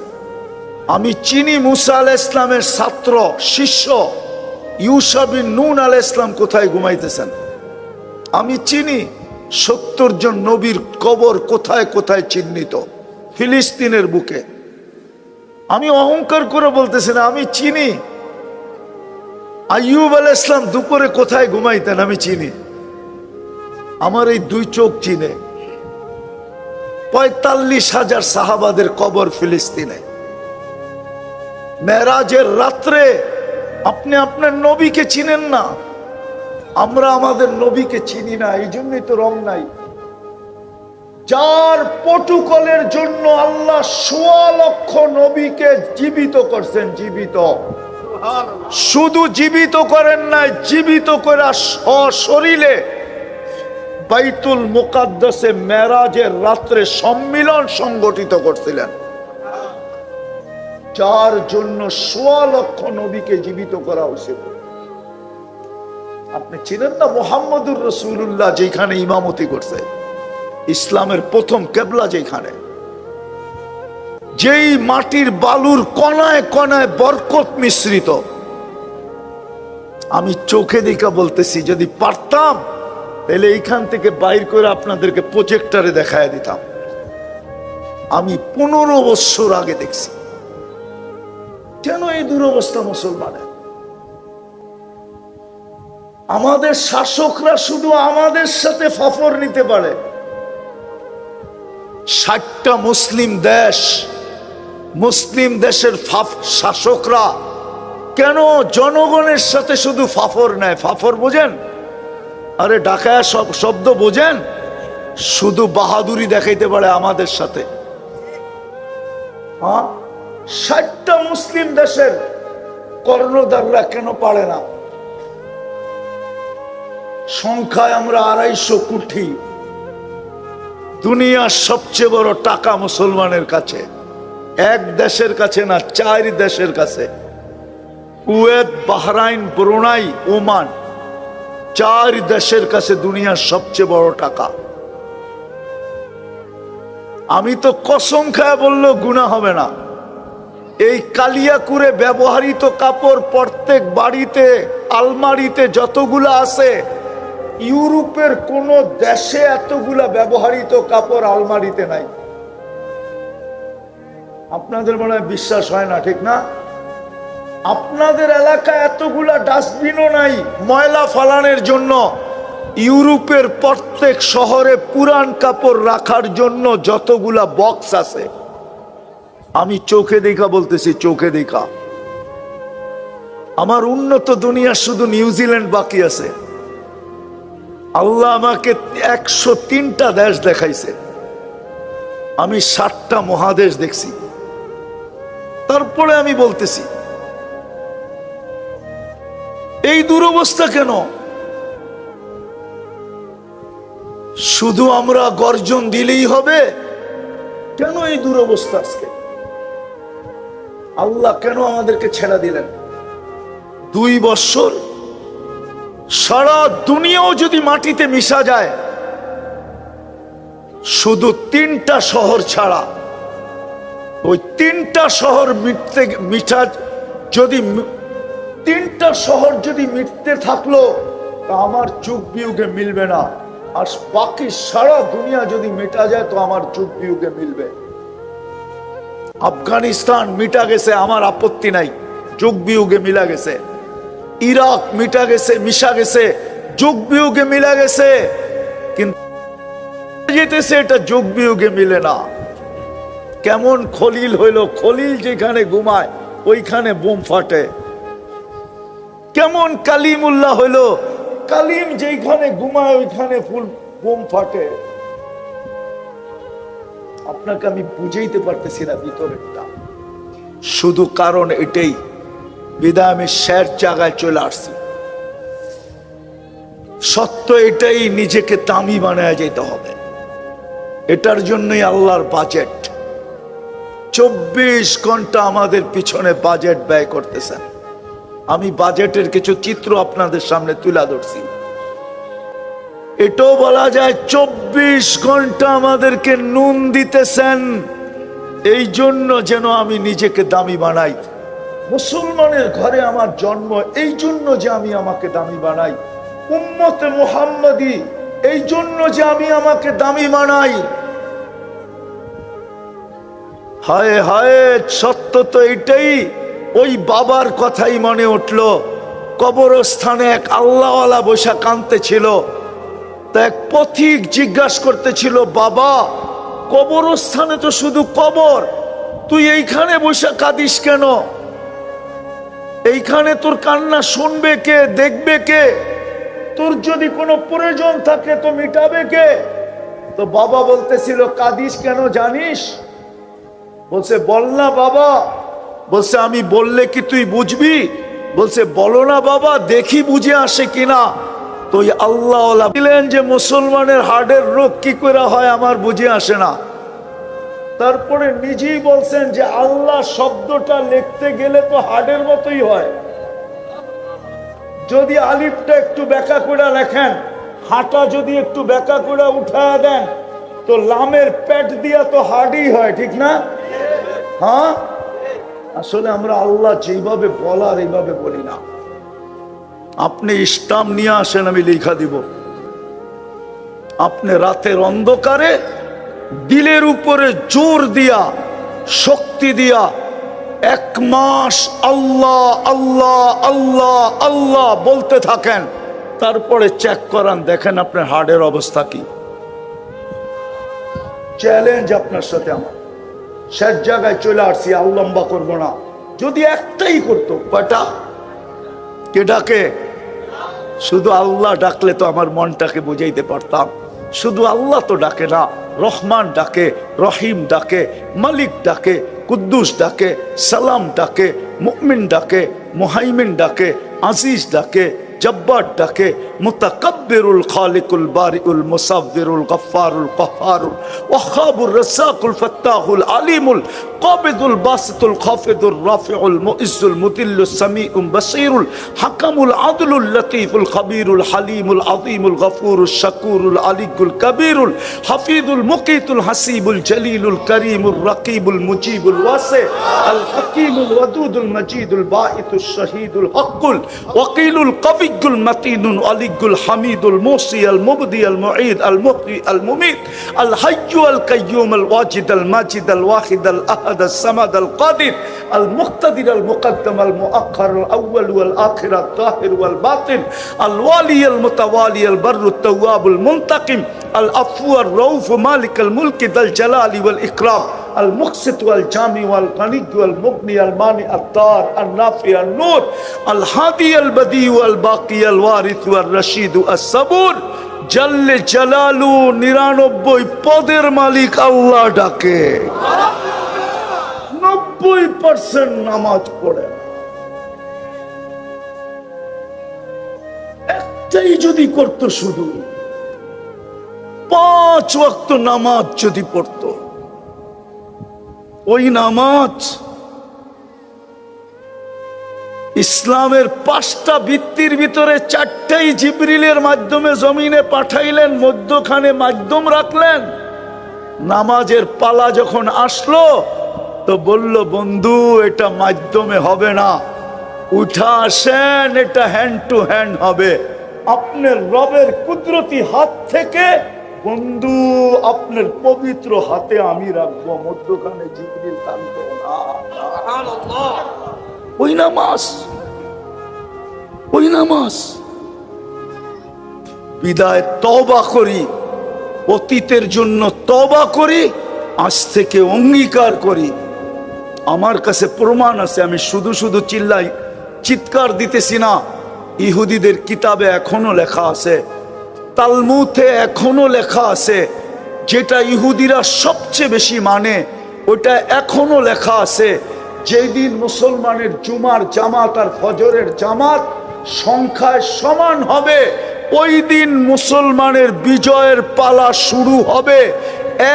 আমি চিনি মুসা আলাইহিস সালামের ছাত্র শিষ্য ইউশা বিন নুন আলাইহিস সালাম কোথায় ঘুমাইতেছেন। আমি চিনি 70 জন নবীর কবর কোথায় কোথায় চিহ্নিত ফিলিস্তিনের বুকে। আমি অহংকার করে বলতেছি না, আমি চিনি আইয়ুব আলাইহিস সালাম দুপুরে কোথায় ঘুমাইতেন, আমি চিনি। আমার এই 2 চোখ চিনে 45,000 সাহাবাদের কবর ফিলিস্তিনে। মেরাজের রাত্রে আপনি আপনার নবীকে চিনেন না, আমরা আমাদের নবীকে চিনি না, এই জন্যই তো রং নাই। যার প্রটোকলের জন্য আল্লাহ 1.25 লক্ষ নবীকে জীবিত করছেন, জীবিত। শুধু জীবিত করেন নাই, জীবিত করে সশরীরে বাইতুল মুকাদ্দাসে মেরাজের রাত্রে সম্মিলন সংগঠিত করছিলেন। যার জন্য 1.25 লক্ষ নবীকে জীবিত করা হয়েছিল। আপনি চিনেন না মুহাম্মদুর রাসূলুল্লাহ যেখানে ইমামতি করছে, ইসলামের প্রথম কেবলা যেখানে, যেই মাটির বালুর কণায় কণায় বরকত মিশ্রিত। আমি চোখে দেখা বলতেছি, যদি পারতাম তাহলে এইখান থেকে বাইর করে আপনাদেরকে প্রজেক্টরে দেখায় দিতাম। আমি 15 বছর আগে দেখছি। কেন এই দুরবস্থা মুসলমানের? আমাদের শাসকরা শুধু আমাদের সাথে ফাফর নিতে পারে। 60টা মুসলিম দেশ, মুসলিম দেশের শাসকরা কেন জনগণের সাথে শুধু ফাফর নেয়? ফাফর বোঝেন? আরে ডাকায়া শব্দ বোঝেন? শুধু বাহাদুরি দেখাইতে পারে আমাদের সাথে। 60টা মুসলিম দেশের কর্ণধাররা কেন পারে না? সংখ্যায় আমরা 250 কোটি। দুনিয়ার সবচেয়ে বড় টাকা মুসলমানের কাছে, এক দেশের কাছে না, 4 দেশের কাছে। কুয়েত, বাহরাইন, ব্রুনাই, ওমান, 4 দেশের কাছে দুনিয়ার সবচেয়ে বড় টাকা। আমি তো কসম খায় বললেও গুনাহ হবে না। এই কালিয়াকুরে ব্যবহৃত কাপড় প্রত্যেক বাড়িতে, আলমারিতে যতগুলা আছে, ইউরোপের কোন দেশে এতগুলা ব্যবহৃত কাপড় আলমারিতে নাই। আপনাদের মনে হয় বিশ্বাস হয় না, ঠিক না? আপনাদের এলাকায় এতগুলা ডাস্টবিনও নাই ময়লা ফালানোর জন্য। ইউরোপের প্রত্যেক শহরে পুরান কাপড় রাখার জন্য যতগুলা বক্স আছে, আমি চোখে দেখা বলতেছি, চোখে দেখা। আমার উন্নত দুনিয়া শুধু নিউজিল্যান্ড বাকি আছে। আল্লাহ আমাকে 103টা দেশ দেখাইছে, আমি 60টা মহাদেশ দেখছি। তারপরে আমি বলতেছি এই দুরবস্থা কেন? শুধু আমরা গর্জন দিলেই হবে? কেন এই দুরবস্থা আজকে? আল্লাহ কেন আমাদেরকে ছেড়ে দিলেন? 2 বছর সারা দুনিয়াও যদি মাটিতে মিশা যায়, শুধু 3টা শহর ছাড়া, ওই 3টা শহর যদি 3টা শহর যদি মিটতে থাকলো, তা আমার যুগ বিয়োগে মিলবে না। আর বাকি সারা দুনিয়া যদি মিটা যায় তো আমার যুগ বিয়োগে মিলবে। আফগানিস্তান মিটা গেছে, আমার আপত্তি নাই, যুগ বিয়োগে মিলা গেছে। ইরাক মিটা গেছে, মিশা গেছে, যুগ বিয়োগে মিলা গেছে। কিন্তু যেতেছে এটা যুগ বিয়োগে মিলে না। কেমন খলিল হইল, খলিল যেখানে ঘুমায় ওইখানে বোম ফাটে। কেমন কালিমুল্লাহ হইল, কালিম যেখানে ঘুমায় ওইখানে বোম ফাটে। আপনাকে আমি বুঝাইতে পারতেছি না ভিতরেরটা, শুধু কারণ এটাই। বিদায় আমি শের জায়গায় চলে আসছি। সত্য এটাই, নিজেকে দামি বানায় যেতে হবে। এটার জন্যই আল্লাহর বাজেট। 24 ঘন্টা আমাদের পিছনে বাজেট ব্যয় করতেছেন। আমি বাজেটের কিছু চিত্র আপনাদের সামনে তুলে ধরছি। এটাও বলা যায় 24 ঘন্টা আমাদেরকে নুন দিতেছেন, এই জন্য যেন আমি নিজেকে দামি বানাই। মুসলমানের ঘরে আমার জন্ম, এই জন্য যে আমি আমাকে দামি বানাই। উম্মতে মুহাম্মাদি, এই জন্য যে আমি আমাকে দামি বানাই। হায় হায়, সত্য তো এটাই। ওই বাবার কথাই মনে উঠল। কবরস্থানে এক আল্লাহওয়ালা বসা কাঁদতেছিল। তা এক পথিক জিজ্ঞাসা করতেছিল, বাবা, কবরস্থানে তো শুধু কবর, তুই এইখানে বসে কাঁদিস কেন? এইখানে তোর কান্না শুনবে কে, দেখবে কে? তোর যদি কোনো প্রয়োজন থাকে তো মিটাবে কে? তো বাবা বলতেছিল, কাঁদিস কেন জানিস? বলছে, বল না বাবা। বলছে, আমি বললে কি তুই বুঝবি? বলছে, বলো না বাবা, দেখি বুঝে আসে কিনা। তো আল্লাহ বললেন যে মুসলমানের হার্টের রোগ কি করে হয় আমার বুঝে আসে না। তারপরে নিজেই বলছেন যে আল্লাহ শব্দটা লিখতে গেলে তো হার্টের মতোই হয়। যদি আলিফটা একটু বেঁকা করে লেখেন, হাঁটা যদি একটু বেঁকা করে উঠায় দেন, তো লামের পেট দিয়া তো হার্ডই হয়, ঠিক না? হ্যাঁ, আসলে আমরা আল্লাহ যেভাবে বলার এইভাবে বলি না। আপনি স্টাম্প নিয়ে আসেন, আমি লেখা দিব। আপনি রাতের অন্ধকারে দিলের উপরে জোর দিয়া, শক্তি দিয়া 1 মাস আল্লাহ আল্লাহ আল্লাহ আল্লাহ বলতে থাকেন। তারপরে চেক করান, দেখেন আপনার হার্টের অবস্থা কি। চ্যালেঞ্জ আপনার সাথে আমার। শেষ জায়গায় চলে আসছি, আর লম্বা করবো না। যদি একটাই করতো, কয়টা? কে ডাকে? শুধু আল্লাহ ডাকলে তো আমার মনটাকে বুঝাইতে পারতাম। শুধু আল্লাহ তো ডাকে না, রহমান ডাকে, রহিম ডাকে, মালিক ডাকে, কুদ্দুস ডাকে, সালাম ডাকে, মুমিন ডাকে, মুহাইমিন ডাকে, আজিজ ডাকে, জব্বার ডাকে, মুতাকাব্বিরুল খালিকুল বারিউল মুসাব্বিরুল গফফারুল কহ্হারুল ওয়াহ্হাবুর রাজ্জাকুল ফাত্তাহুল আলিমুল কাবিদুল বাসিতুল খাফিদুর রাফিউল মুইজ্জুল মুদিল্লুস সামিউল বাসীরুল হাকামুল আদলুল লতীফুল খবীরুল হালিমুল আযীমুল গফুরুশ শাকুরুল আলিয়ুল কবীরুল হাফিজুল মুকীতুল হাসিবুল জলিলুল করিমুর রকিবুল মুজিবুল ওয়াসি আল হাকীমুল ওয়াদুদুল মজিদুল বাঈতুশ শহীদুল হকুল ওয়াকিলুল কবিয়্যুল মতিনুল আলিয়ুল হামিদুল মুসি আল মুবদি আল মুঈদ আল মুহয়ি আল মুমীত আল হাইয়্যু আল কাইয়্যুম আল ওয়াজিদ আল মাজিদ আল ওয়াহিদ আল আহাদ আল সামাদ আল কাদির আল মুক্তাদির আল মুকদ্দম আল মুআক্খার আল আউয়াল ওয়াল আখির আল যাহির ওয়াল বাতিন আল ওয়ালি আল মুতাওয়ালি আল বাররুত তাওয়াবুল মুনতাকিম আল আফু আর রউফ মালিক আল মুলক যাল জালালি ওয়াল ইকরাম আল মুকসিত ওয়াল জামি ওয়াল গনি ওয়াল মুগনি আল মানি আল দার আল নাফি আল নূর আল হাদি আল বদি ওয়াল বাকি আল ওয়ারিস ওয়াল রশিদ আস সাবুর জাল্লে জালালু 99 পদের মালিক আল্লাহ ডাকে 90% নামাজ পড়ে একটাই যদি করত শুধু 5 ওয়াক্ত নামাজ যদি পড়তো ওই নামাজ ইসলামের 5টা ভিত্তির ভিতরে 4টাই জিবরিলের মাধ্যমে জমিনে পাঠাইলেন মধ্যখানে মাধ্যম রাখলেন নামাজের পালা যখন আসলো তো বলল বন্ধু এটা মাধ্যমে হবে না উঠা আসেন এটা হ্যান্ড টু হ্যান্ড হবে আপনার রবের কুদরতি হাত থেকে বন্ধু আপনার পবিত্র হাতে আমি রাখবো মধ্যখানে জিবরিল থাকবে না সুবহানাল্লাহ ওই নামাজ বিদায় তওবা করি অতীতের জন্য তওবা করি আজ থেকে অঙ্গীকার করি আমার কাছে প্রমাণ আছে আমি শুধু শুধু চিৎকার দিতেছি না ইহুদিদের কিতাবে এখনো লেখা আছে তালমুদে এখনো লেখা আছে যেটা ইহুদিরা সবচেয়ে বেশি মানে ওটা এখনো লেখা আছে যেই দিন মুসলমানের জুমার জামাত আর ফজরের জামাত সংখ্যায় সমান হবে ওই দিন মুসলমানের বিজয়ের পালা শুরু হবে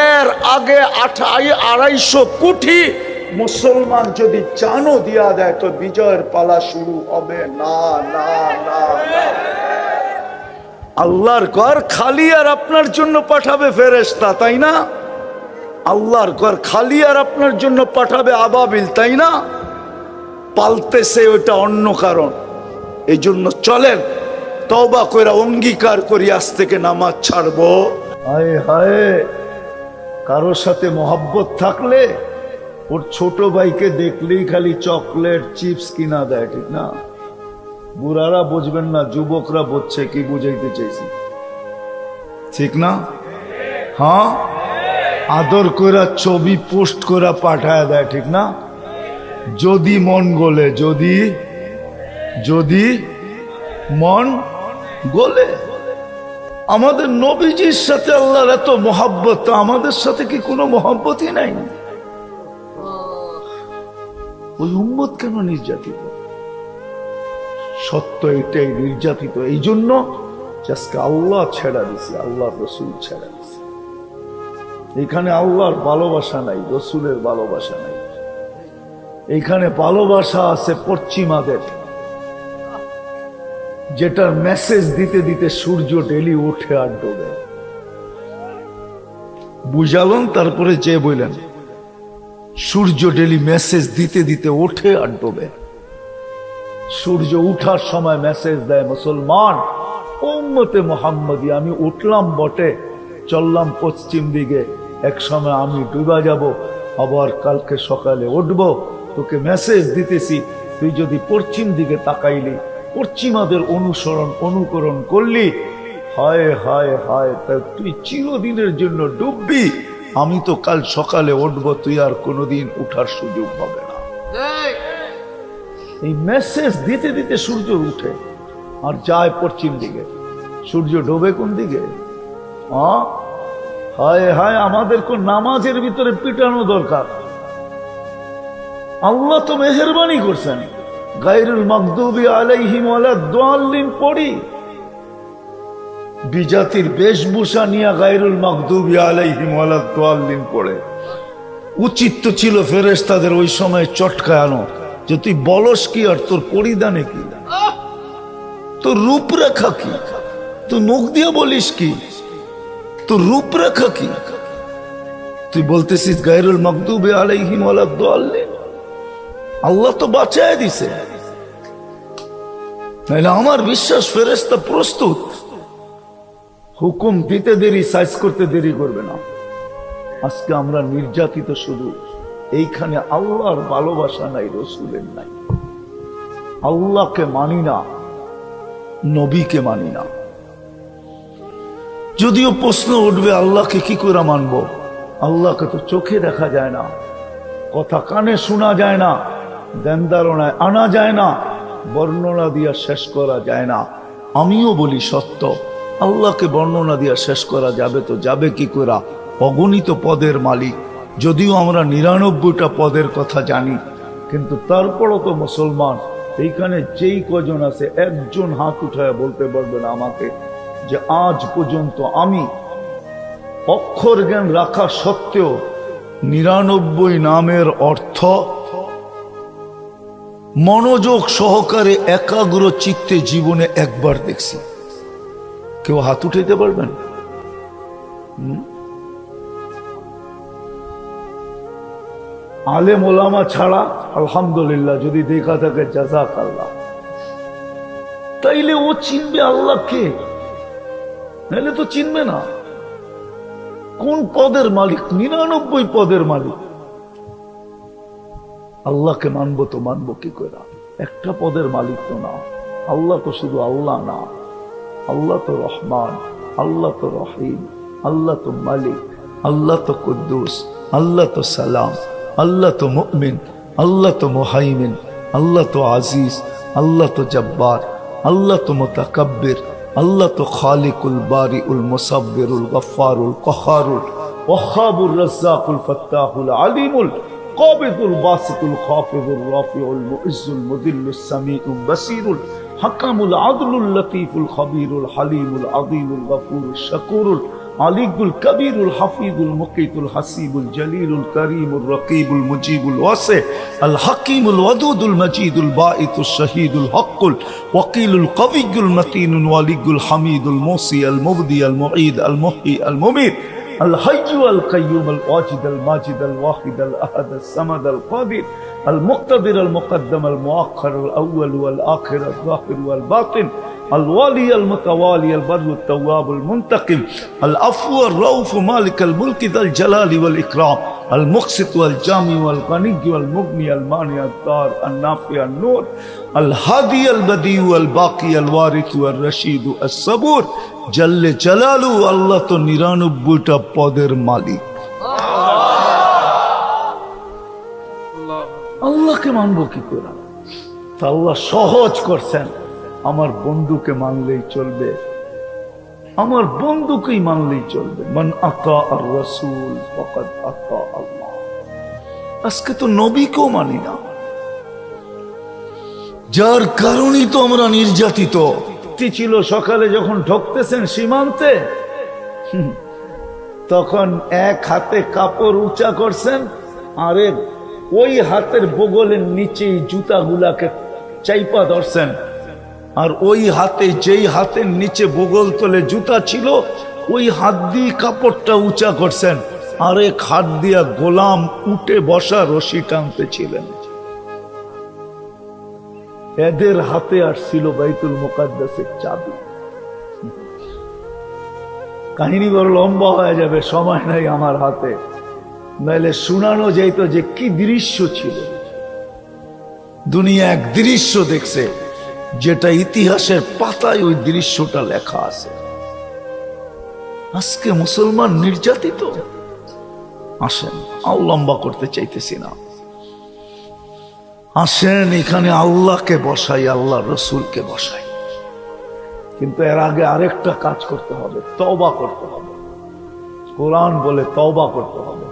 এর আগে 250 কোটি মুসলমান যদি জানও দিয়া দেয় তো বিজয়ের পালা শুরু হবে না না না আল্লাহর ঘর খালি আর আপনার জন্য পাঠাবে ফেরেশতা তাই না আল্লাহর ঘর খালি আর আপনার জন্য পাঠাবে আবাবিল তাই না পালতেছে ওটা অন্য কারণ এই জন্য চলেন তওবা করে অঙ্গীকার করি আজ থেকে নামাজ ছাড়বো হায় হায় কারোর সাথে মহব্বত থাকলে ওর ছোট ভাইকে দেখলেই খালি চকলেট চিপস কিনা দেয় ঠিক না বুড়ারা বুঝবেন না যুবকরা বুঝছে কি বুঝাইতে চাইছি ঠিক না হ্যাঁ আদর কইরা ছবি পোস্ট কইরা পাঠায় দেয় ঠিক না যদি মন গলে যদি মন গলে আমাদের নবীজির সাথে আল্লাহর এত মহব্বত আমাদের সাথে কি কোনো মহব্বতই নাই ওই উম্মত কেন নির্যাতিত সত্য এটাই নির্যাতিত এই জন্য আজকে আল্লাহ ছেড়া দিছে আল্লাহর রসুল ছেড়া দিছে এখানে আল্লাহর ভালোবাসা নাই রসুলের ভালোবাসা নাই এইখানে ভালোবাসা আছে পশ্চিমাদের যেটার মেসেজ দিতে দিতে সূর্য ডেলি ওঠে আর ডোবে বুঝালেন তারপরে যে বললেন সূর্য ডেলি মেসেজ দিতে দিতে ওঠে আর ডোবে সূর্য উঠার সময় মেসেজ দেয় মুসলমান উম্মতে মুহাম্মদী আমি উঠলাম বটে চললাম পশ্চিম দিকে এক সময় আমি ডুবা যাব আবার কালকে সকালে উঠব তোকে মেসেজ দিতেছি তুই যদি পশ্চিম দিকে তাকাইলি পশ্চিমাদের অনুকরণ করলি হায় হায় হায় তা তুই চিরদিনের জন্য ডুববি আমি তো কাল সকালে উঠব তুই আর কোনোদিন উঠার সুযোগ হবে না এই মেসেজ দিতে দিতে সূর্য উঠে আর যায় পশ্চিম দিকে সূর্য ডোবে কোন দিকে হায় হায় আমাদের কোন নামাজের ভিতরে পিটানো দরকার আল্লাহ তো মেহেরবানি করছেন গায়রুল মাগদুবি আলাইহিম ওয়ালাদ দাল্লিন পড়ি বিজাতির বেশভূষা নিয়ে গায়রুল মাগদুবি আলাইহিম ওয়ালাদ-দাল্লিন পড়ে। উচিত তো ছিল ফেরেশতাদের ওই সময় চটকানো যে তুই বলস কি আর তোর পরিধানে কি, তোর রূপরেখা কি, তুই মুখ দিয়ে বলিস কি, তোর রূপরেখা কি? তুই বলতেছিস গায়রুল মাগদুবি আলাইহিম ওয়ালাদ-দাল্লিন। আল্লাহ তো বাঁচায় দিছে। নাহলে আমার বিশ্বাস ফেরেশতা প্রস্তুত, হুকুম দিতে দেরি, সাইজ করতে দেরি করবে না। আজকে আমরা নির্যাতিত শুধু এইখানে, আল্লাহর ভালোবাসা নাই, রসুলের নাই। আল্লাহকে মানি না, নবীকে মানি না। যদিও প্রশ্ন উঠবে আল্লাহকে কি করে মানবো? আল্লাহকে তো চোখে দেখা যায় না, কথা কানে শোনা যায় না, ধ্যান ধারণায় আনা যায় না, বর্ণনা দিয়া শেষ করা যায় না। আমিও বলি সত্য, আল্লাহকে বর্ণনা দিয়া শেষ করা যাবে তো যাবে কি করে? অগণিত পদের মালিক। যদিও আমরা ৯৯টা পদের কথা জানি, কিন্তু তারপরও তো মুসলমান এইখানে যেই কজন আছে, একজন হাত উঠায় বলতে পারবে না আমাকে যে আজ পর্যন্ত আমি অক্ষর জ্ঞান রাখা সত্ত্বেও ৯৯ নামের অর্থ মনোযোগ সহকারে একাগ্র চিত্তে জীবনে একবার দেখছি। কেউ হাত উঠাইতে পারবেন? আলেম ওলামা ছাড়া আলহামদুলিল্লাহ, যদি দেখা থাকে জাযাকাল্লাহ। তাইলে ও চিনবে আল্লাহকে, নাহলে তো চিনবে না। কোন পদের মালিক? ৯৯ পদের মালিক। আল্লাহকে মানবো তো মানবো কি করে? একটা পদের মালিক তো না। আল্লাহ তো শুধু আল্লাহ না, আল্লাহ তো রহমান, আল্লাহ তো রহিম, আল্লাহ তো মালিক, আল্লাহ তো কুদ্দুস, আল্লাহ তো সালাম, আল্লাহ তো মুমিন, আল্লাহ তো মুহাইমিন, আল্লাহ তো আজিজ, আল্লাহ তো জব্বার, আল্লাহ তো মুতাকাব্বির, আল্লাহ তো খালিকুল বারিউল মুসাব্বিরুল গফফারুল কহারুল ওয়াহাবুর রাজ্জাকুল ফাত্তাহুল আলিমুল কাবিদুল বাসিতুল খাফিজুর রাফিউল মুইজ্জুল মুদিল্লুস সামিউল বাসিরুল হাকামুল আদলুল লতীফুল খবীরুল হালিমুল আযীমুল গফুরুশ শাকুরুল আলিকুল কবীরুল হাফিজুল মুকিতুল হাসিবুল জলিলুল করিমুল রকিবুল মুজিবুল ওয়াসি আল হাকিমুল ওয়াদুদুল মজিদুল বাঈতুশ শহীদুল হকুল ওয়াকিলুল কবিয়ুল মতিনুল ওয়ালিগুল হামিদুল মুসি আল মুবদি আল মুঈদ আল মুহয়ি আল মুমীত الحي القيوم الواجد الماجد الواحد الأحد الصمد القادر المقتدر المقدم المؤخر الأول والآخر الظاهر والباطن الوالي المتوالي البر التواب المنتقم العفو الرؤوف مالك الملك ذا الجلال والإكرام المقسط والجامع والغني والمغني المانع الدار النافع النور الهادي البديع الباقي الوارث والرشيد الصبور জল্লে জালালু। আল্লাহ তো ৯৯টা পদের মালিক। আল্লাহকে মানবো কি করে? আল্লাহ সহজ করছেন, আমার বন্ধুকে মানলেই চলবে, আমার বন্ধুকেই মানলেই চলবে। মান আতা আর রাসূল ফাকাদ আতা আল্লাহ। আজকে তো নবীকেও মানি না, যার কারণেই তো আমরা নির্যাতিত। ছিল সকালে যখন ঢুকতেছেন সীমান্তে, তখন এক হাতে কাপড় উঁচা করছেন, আরে ওই হাতের বগলের নিচেই জুতাগুলাকে চাইপা ধরছেন, আর ওই হাতে, যেই হাতের নিচে বগল তলে জুতা ছিল, ওই হাত দিয়ে কাপড়টা উঁচা করছেন, আর এক হাত দিয়া গোলাম উঠে বসা রশি টানতেছিলেন। এদের হাতে আসছিল বাইতুল মুকাদ্দাসের চাবি। কাহিনী বড় লম্বা হয়ে যাবে, সময় নাই আমার হাতে, নাইলে শোনানো যাইত যে কি দৃশ্য ছিল। দুনিয়া এক দৃশ্য দেখছে, যেটা ইতিহাসের পাতায় ওই দৃশ্যটা লেখা আছে। আজকে মুসলমান নির্যাতিত। আসেন, আও লম্বা করতে চাইতেছি না, আসেন এখানে আল্লাহকে বসাই, আল্লাহ রসুলকে বসাই। কিন্তু এর আগে আরেকটা কাজ করতে হবে, তওবা করতে হবে। কোরআন বলে তওবা করতে হবে।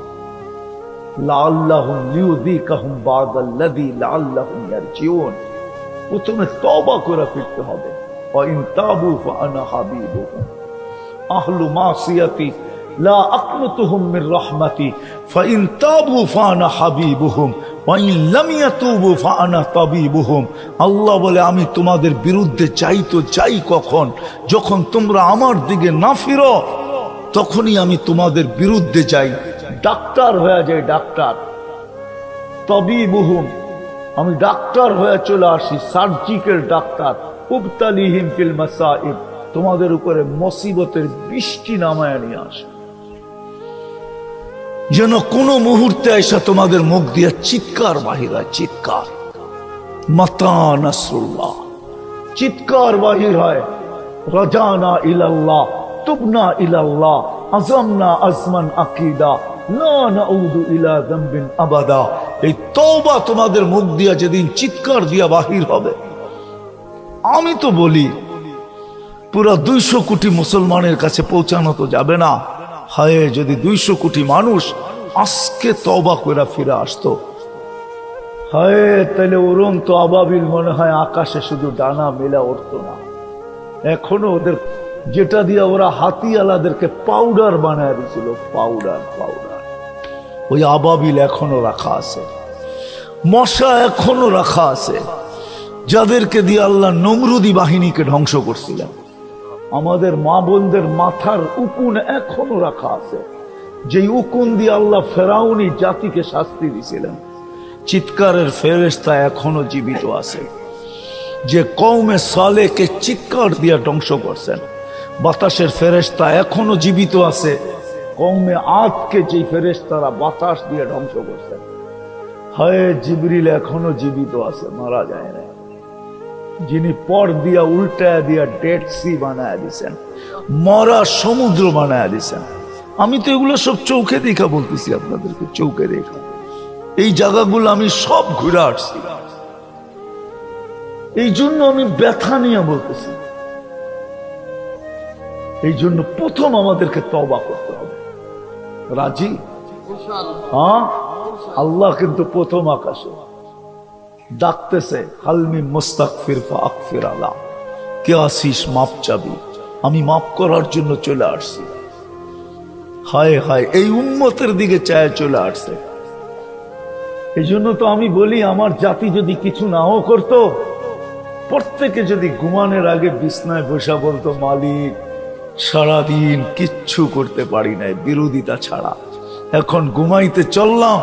লাআল্লাহুম লিউযীকাহুম বা'দাল্লাযী লাআল্লাহুম ইয়ারজিউন। প্রথমে তওবা করে ফিরতে হবে। ওয়া ইন তাবু ফাআনা হাবিবুহুম। আহলু মাসিয়াতি লা আকনুতুহুম মির রাহমাতি ফাইন তাবু ফানা হাবিবুহুম ওয়া ইন লাম ইয়াতুবু ফানা তাবিবুহুম। আল্লাহ বলে আমি তোমাদের বিরুদ্ধে চাই তো চাই কখন, যখন তোমরা আমার দিকে না ফিরো তখনই আমি তোমাদের বিরুদ্ধে যাই, ডাক্তার হয়ে যাই ডাক্তার। তাবিবুহুম, আমি ডাক্তার হয়ে চলে আসি, সার্জিক্যাল ডাক্তার। উবতালিহিম ফিল মাসাইব, তোমাদের উপরে মুসিবতের বৃষ্টি নামায় নিয়ে আসে, যেন কোন মুহূর্তে এসে তোমাদের মুখ দিয়ে চিৎকার বাহির হয়, চিৎকার। মাতা নাসরুল্লাহ, চিৎকার বাহির হয়। রাজানা ইলাল্লাহ, তুবনা ইলাল্লাহ, আজমনা আজমান আকিদা, লা নাউদু ইলা যামবিন আবাদা। এই তওবা তোমাদের মুখ দিয়া যেদিন চিৎকার দিয়া বাহির হবে, আমি তো বলি পুরা 200 কোটি মুসলমানের কাছে পৌঁছানো তো যাবে না। হায় যদি 200 কোটি মানুষ আজকে তওবা করে ফিরে আসতো, হায় তাহলে উড়ন্ত আবাবিল মনে হয় আকাশে শুধু ডানা মেলা উঠতো না। এখনো ওদের যেটা দিয়ে ওরা হাতিওয়ালাদেরকে পাউডার বানায় দিয়েছিল, পাউডার পাউডার, ওই আবাবিল এখনো রাখা আছে, মশা এখনো রাখা আছে, যাদেরকে দিয়ে আল্লাহ নমরুদি বাহিনীকে ধ্বংস করছিলেন। আমাদের মা বোনদের মাথার উকুন এখনো রাখা আছে, যে উকুন দিয়ে আল্লাহ ফেরাউনি জাতিকে শাস্তি দিয়েছিলেন। চিৎকারের ফেরেশতা এখনো জীবিত আছে, যে কওমে সালেহকে চিৎকার দিয়ে ধ্বংস করছেন। বাতাসের ফেরেশতা এখনো জীবিত আছে, কওমে আদকে যে ফেরেশতারা বাতাস দিয়ে ধ্বংস করছেন। হায় জিবরিল এখনো জীবিত আছে, মারা যায় না, যিনি পর দিয়া উল্টায় দিয়া ডেড সি বানায় দিছেন, মরা সমুদ্র বানায় দিছেন। আমি তো এগুলো সব চোখে দেখা বলতেছি আপনাদেরকে, চোখে দেখা। এই জায়গাগুলো আমি সব ঘুরে আসছি, এই জন্য আমি ব্যথা নিয়ে বলতেছি। এই জন্য প্রথম আমাদেরকে তওবা করতে হবে। রাজি? হ্যাঁ, আল্লাহ কিন্তু প্রথম আকাশে ডাকতেছে, হালমি মুস্তাগফির ফাগফির আলা, কে আসিস মাপ চাবি, আমি মাপ করার জন্য চলে আসছি। হায় হায়, এই উম্মতের দিকে চায় চলে আসছে। এই জন্য তো আমি বলি, আমার জাতি যদি কিছু নাও করতো, প্রত্যেকে যদি ঘুমানোর আগে বিছনায় বসা বলতো, মালিক সারাদিন কিচ্ছু করতে পারি নাই বিরোধিতা ছাড়া, এখন ঘুমাইতে চললাম,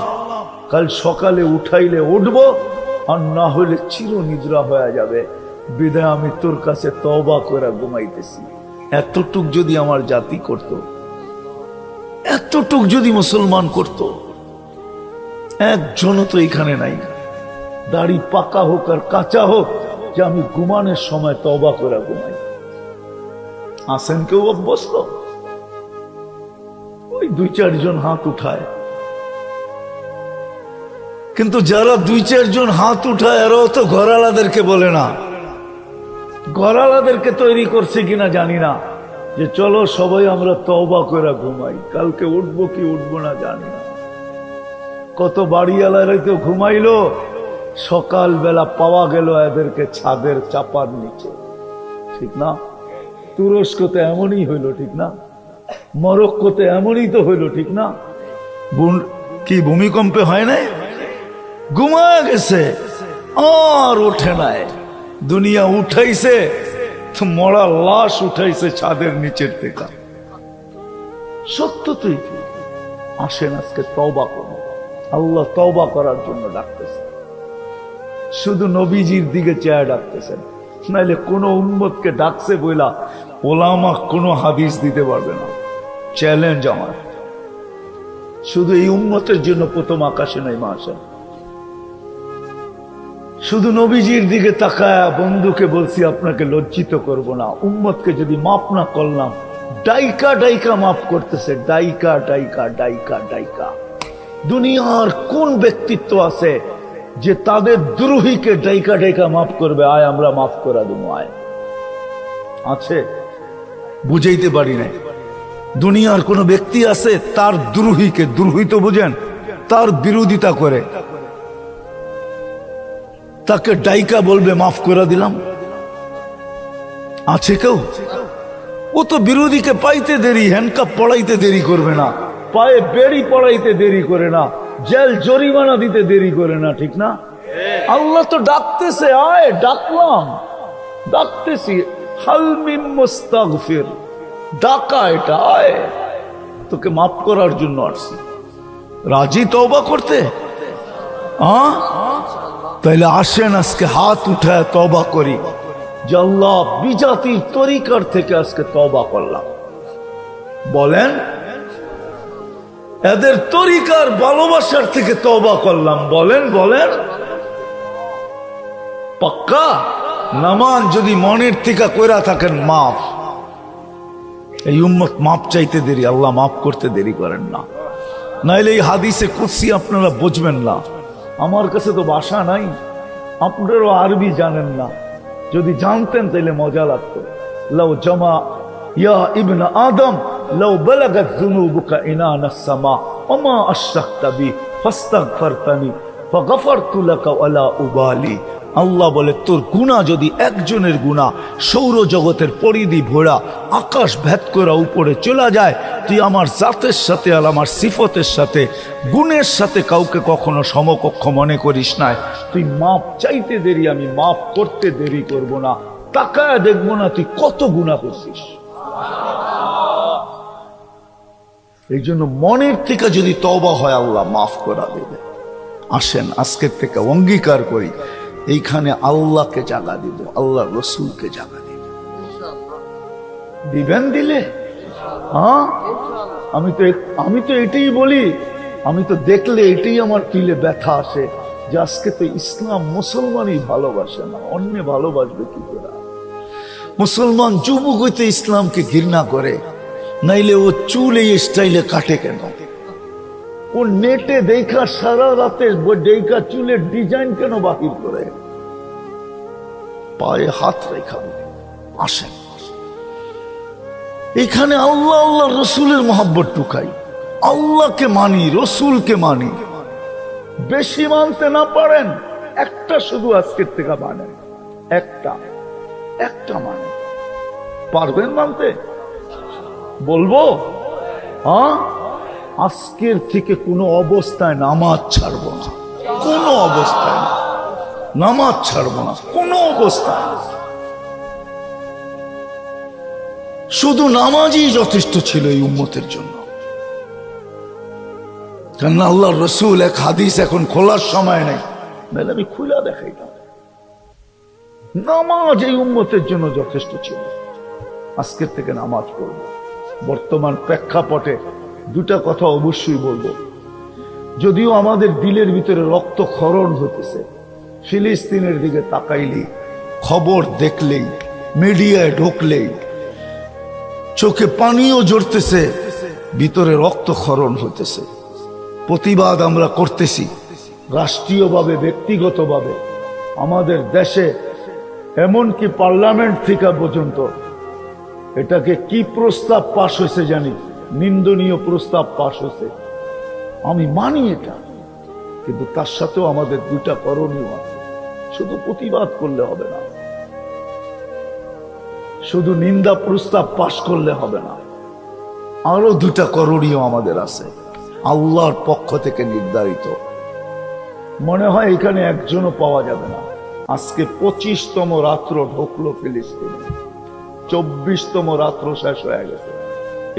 কাল সকালে উঠাইলে উঠবো, আর না হলে চির নিদ্রা হয়ে যাবে, বিদায় আমি তোর কাছে তওবা করে ঘুমাইতেছি। এতটুক যদি আমার জাতি করত, এতটুক যদি মুসলমান করত, একজনও তো এখানে নাই, দাড়ি পাকা হোক আর কাঁচা হোক, যে আমি ঘুমানোর সময় তওবা করে ঘুমাই। আসেন কেউ অভ্যস্ত? ওই 2-4 জন হাত উঠায়, কিন্তু যারা 2-4 জন হাত উঠায় এরাও তো ঘরালাদেরকে বলে না। ঘরালাদেরকে তৈরি করছে কিনা জানি না, যে চলো সবাই আমরা তওবা করে ঘুমাই, কালকে উঠবো কি উঠবো না জানি না। কত বাড়িওয়ালারাই তো ঘুমাইলো, সকালবেলা পাওয়া গেল এদেরকে ছাদের চাপার নিচে, ঠিক না? তুরস্কতে এমনই হইল, ঠিক না? মরক্কোতে এমনই তো হইল, ঠিক না? কি ভূমিকম্পে হয় নাই? ঘুমায় গেছে আর ওঠে নাই, দুনিয়া উঠাইছে তো মরা লাশ উঠাইছে ছাদের নিচের থেকে। সত্য তো আসেন আজকে তওবা করুন, আল্লাহ তওবা করার জন্য ডাকতেছে, শুধু নবীজির দিকে চেয়ে ডাকতেছেন। নাইলে কোন উম্মতকে ডাকছে বইলা ওলামা কোনো হাদিস দিতে পারবে না। চ্যালেঞ্জ আমার, শুধু এই উম্মতের জন্য প্রথম আকাশে নাই মাসে, শুধু নবীজির দিকে তাকায়া বন্ধুকে বলছি আপনাকে লজ্জিত করব না, উম্মতকে যদি মাফ না করলাম, ডাইকা ডাইকা মাফ করতেছে, ডাইকা ডাইকা ডাইকা ডাইকা। দুনিয়ার কোন ব্যক্তিত্ব আছে যে তাদের দ্রোহীকে ডাইকা ডাইকা মাফ করবে? আয় আমরা মাফ করা দেবো, আয়। আছে? বুঝাইতে পারি নাই। দুনিয়ার কোন ব্যক্তি আছে তার দ্রোহীকে, দ্রোহী তো বুঝেন, তার বিরোধিতা করে তাকে ডাইকা বলবে মাফ করে দিলাম? আছে কেউ? ও তো বিরোধীকে পাইতে দেরি, হ্যান্ডকাপ পড়াইতে দেরি করবে না, পায়ে বেড়ি পড়াইতে দেরি করে না, জেল জরিমানা দিতে দেরি করে না, ঠিক না? আল্লাহ তো ডাকতেছে, আয়, ডাকলাম, ডাকতেছি, হাল মিন মুস্তাগফির, ডাকা, এটা আয়, তোকে মাফ করার জন্য আসছি। রাজি তওবা করতে? তাইলে আসেন আজকে হাত উঠায় তওবা করি যে আল্লাহ বিজাতির তরিকার থেকে আজকে তওবা করলাম। বলেন, এদের তরিকার ভালোবাসার থেকে তওবা করলাম। বলেন বলেন, পাক্কা? নামাজ যদি মনের থেকে কইরা থাকেন, মাফ। এই উম্মত মাপ চাইতে দেরি, আল্লাহ মাফ করতে দেরি করেন না। নাইলে এই হাদিসে কুদসি আপনারা বুঝবেন না। আমার কাছে তো ভাষা নাই, আপনারাও আরবি জানেন না। যদি জানতেন তাইলে মজা লাগতো। লাউ জামা ইয়া ইবনা আদম লাউ বালাগাত যুনুবুকা ইনানাস সামা ওমা আশরাকতা বি ফাস্তাগফারতানি ফাগফারতু লাকা ওয়ালা উবালি। আল্লাহ বলে, তোর গুনাহ যদি একজনের গুনাহ সৌরজগতের পরিধি ভরা আকাশ ভেদ করে উপরে চলে যায়, তুই আমার জাতের সাথে আর আমার সিফতের সাথে গুণের সাথে কাউকে কখনো সমকক্ষ মনে করিস না। তুই মাপ চাইতে দেরি, আমি মাপ করতে দেরি করব না। তাকায় দেখবো না তুই কত গুনাহ করছিস। এই জন্য মনের থেকে যদি তওবা হয়, আল্লাহ মাফ করা দেবে। আসেন আজকের থেকে অঙ্গীকার করি, এইখানে আল্লাহকে জাগা দিব, আল্লাহ রসুলকে জাগা দিব। দিবেন? দিলে হ্যাঁ, আমি তো এটাই বলি, আমি তো দেখলে এটাই আমার দিলে ব্যথা আসে যে আজকে তো ইসলাম মুসলমানই ভালোবাসে না, অন্য ভালোবাসবে কি করে? মুসলমান যুবক হইতে ইসলামকে ঘৃণা করে, নাইলে ও চুল এই স্টাইলে কাটে কেন? ও নেটে দেখা সারা রাতে দেখা চুলের ডিজাইন কেন বাহির করে? পায়ে হাত রেখা। আসেন এখানে আল্লাহ আল্লাহ রসুলের মহব্বত টুকাই, আল্লাহকে মানি, রসুলকে মানি। বেশি মানতে না পারেন, একটা শুধু আজকের থেকে মানেন, একটা মানেন। পারবেন মানতে? বলবো হ্যাঁ, আজকের থেকে কোনো অবস্থায় নামাজ ছাড়বো না, কোনো অবস্থায় না, নামাজ ছাড়বো না কোনো অবস্থায়। শুধু নামাজই যথেষ্ট ছিল এই উম্মতের জন্য। কেননা আল্লাহ রসুল এক হাদিস এখন খোলার সময় নেই, নাহলে আমি খুলে দেখাইতাম। নামাজ এই উম্মতের জন্য যথেষ্ট ছিল। আজকের থেকে নামাজ পড়ব। বর্তমান প্রেক্ষাপটে দুটা কথা অবশ্যই বলবো। যদিও আমাদের দিলের ভিতরে রক্তক্ষরণ হতেছে, ফিলিস্তিনের দিকে তাকাইলেই, খবর দেখলেই, মিডিয়ায় ঢুকলেই চোখে পানিও ঝরতেছে, ভিতরে রক্তক্ষরণ হতেছে। প্রতিবাদ আমরা করতেছি রাষ্ট্রীয়ভাবে, ব্যক্তিগতভাবে। আমাদের দেশে এমনকি পার্লামেন্ট থেকে পর্যন্ত এটাকে কি প্রস্তাব পাশ হয়েছে জানি, নিন্দনীয় প্রস্তাব পাশ হয়েছে। আমি মানি এটা, কিন্তু তার সাথেও আমাদের দুটা করণীয় আছে। শুধু প্রতিবাদ করলে হবে না, শুধু নিন্দা প্রস্তাব পাশ করলে হবে না, আরো দুটা করণীয় আমাদের আছে, আল্লাহর পক্ষ থেকে নির্ধারিত। মনে হয় এখানে একজনও পাওয়া যাবে না। আজকে 25তম রাত্র ঢুকলো ফিলিস্তিনে, 24তম রাত্র শেষ হয়ে গেছে,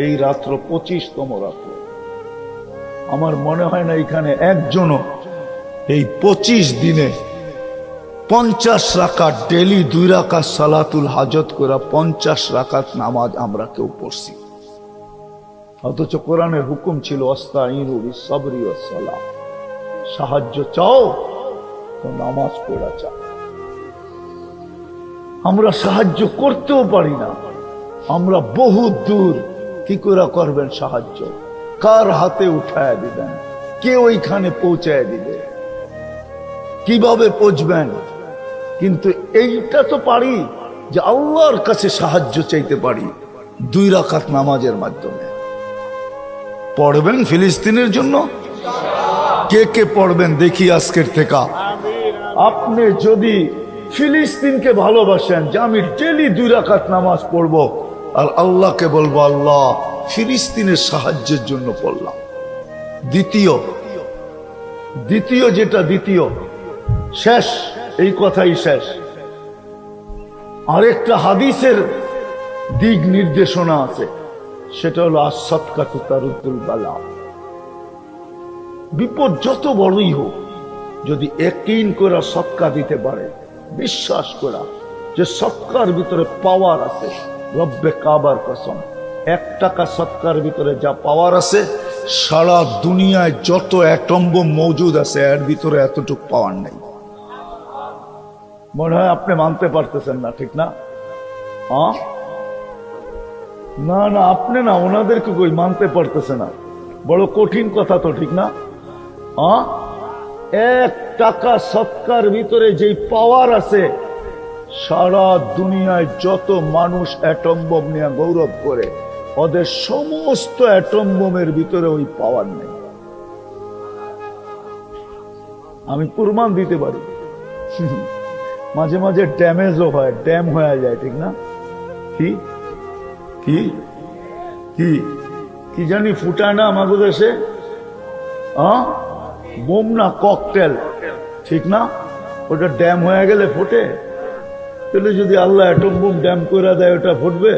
এই রাত্র 25তম রাত্র। আমার মনে হয় না এখানে একজনও এই 25 দিনে 50 রাকাত ডেলি 2 রাকাত সালাতুল হাজত করা 50 রাকাত নামাজ আমরা কেউ পড়ছি। অথচ কোরআনের হুকুম ছিল আস্তাইনু বিসসবরি ওয়াস সালাহ, সাহায্য চাও তো নামাজ পড়া চাও। আমরা সাহায্য করতেও পারি না, আমরা বহু দূর। কি করে করবেন সাহায্য? কার হাতে উঠায় দিবেন? কে ওইখানে পৌঁছায় দিবে? কিভাবে পৌঁছবেন? কিন্তু এইটা তো পারি যে আল্লাহর কাছে সাহায্য চাইতে পারি 2 রাকাত নামাজের মাধ্যমে। পড়বেন ফিলিস্তিনের জন্য? কে কে পড়বেন দেখি আজকের থেকে। আপনি যদি ফিলিস্তিনকে ভালোবাসেন যে আমি ডেলি 2 রাকাত নামাজ পড়বো, আর আল্লাহকে বলবো, আল্লাহ ফিলিস্তিনের সাহায্যের জন্য পড়লাম। দ্বিতীয় যেটা শেষ, এই কথাই শেষ। আরেকটা হাদিসের দিক নির্দেশনা আছে, সেটা হলো আস-সাদকাতু তারুদ্দুল বালা। বিপদ যত বড়ই হোক, যদি ইয়াকিন করে সদকা দিতে পারে, বিশ্বাস করা যে সদকার ভিতরে পাওয়ার আছে, রব্বে কাবার কসম, 1 টাকা সদকার ভিতরে যা পাওয়ার আছে, সারা দুনিয়ায় যত অ্যাটম বোম মজুদ আছে এর ভিতরে এতটুকু পাওয়ার নেই। মনে হয় আপনি মানতে পারতেছেন না, ঠিক না? না না, আপনি না, ওনাদেরকে কই মানতে পারতেছে না। বড় কঠিন কথা তো, ঠিক না? 1 টাকা সদকার ভিতরে যেই পাওয়ার আছে, সারা দুনিয়ায় যত মানুষ অ্যাটম বোম নিয়ে গৌরব করে, ওদের সমস্ত অ্যাটম বোমের ভিতরে ওই পাওয়ার নেই। আমি প্রমাণ দিতে পারি। মাঝে মাঝে ড্যামেজও হয়, ড্যাম হয়ে যায়, ঠিক না? কি কি কি কি জানি ফুটায় না আমাদের দেশে, বোম না, ককটেল, ঠিক না? ওটা ড্যাম হয়ে গেলে ফোটে। তাহলে যদি আল্লাহ অ্যাটম বোম ড্যাম করে দেয়, ওটা ফুটবে?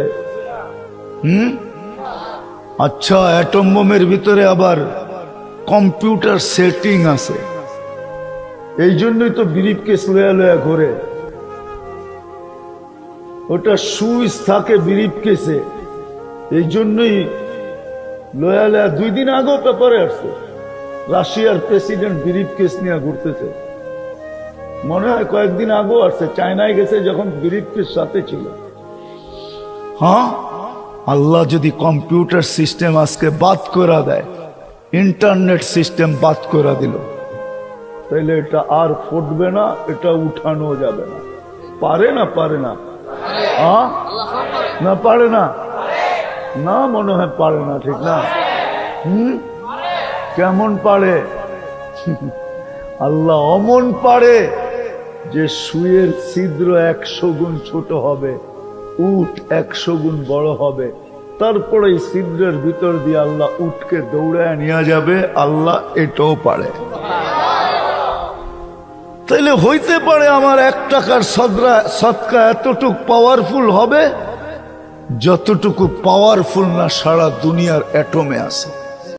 আচ্ছা, অ্যাটম বোমের ভিতরে আবার কম্পিউটার সেটিং আছে, এই জন্যই তো ব্রিফকেস লয়া লয়া ঘোরে। ওটা সুইচ থাকে ব্রিফকেসে, এই জন্যই লয়া লয়া। 2 দিন আগেও পেপারে আসছে, রাশিয়ার প্রেসিডেন্ট ব্রিফকেস নিয়ে ঘুরতেছে। মনে হয় কয়েকদিন আগেও আসছে, চায়নায় গেছে যখন ব্রিফকেস সাথে ছিল। আল্লাহ যদি কম্পিউটার সিস্টেম আজকে বাদ করে দেয়, ইন্টারনেট সিস্টেম বাদ করে দিল, তাহলে এটা আর ফুটবে না, এটা উঠানো যাবে না। পারে না? পারে না? না পারে না? না, মনে হয় পারে না, ঠিক না? কেমন পারে? আল্লাহ অমন পারে যে সুয়ের ছিদ্র 100 গুণ ছোট হবে, উট 100 গুণ বড় হবে, তারপরে এই ছিদ্রের ভিতর দিয়ে আল্লাহ উটকে দৌড়ায় নিয়ে যাবে। আল্লাহ এটাও পারে। তাইলে হইতে পারে আমার 1 টাকার সদকা এতটুকু পাওয়ারফুল হবে যতটুকু পাওয়ারফুল না সারা দুনিয়ার অ্যাটমে আছে।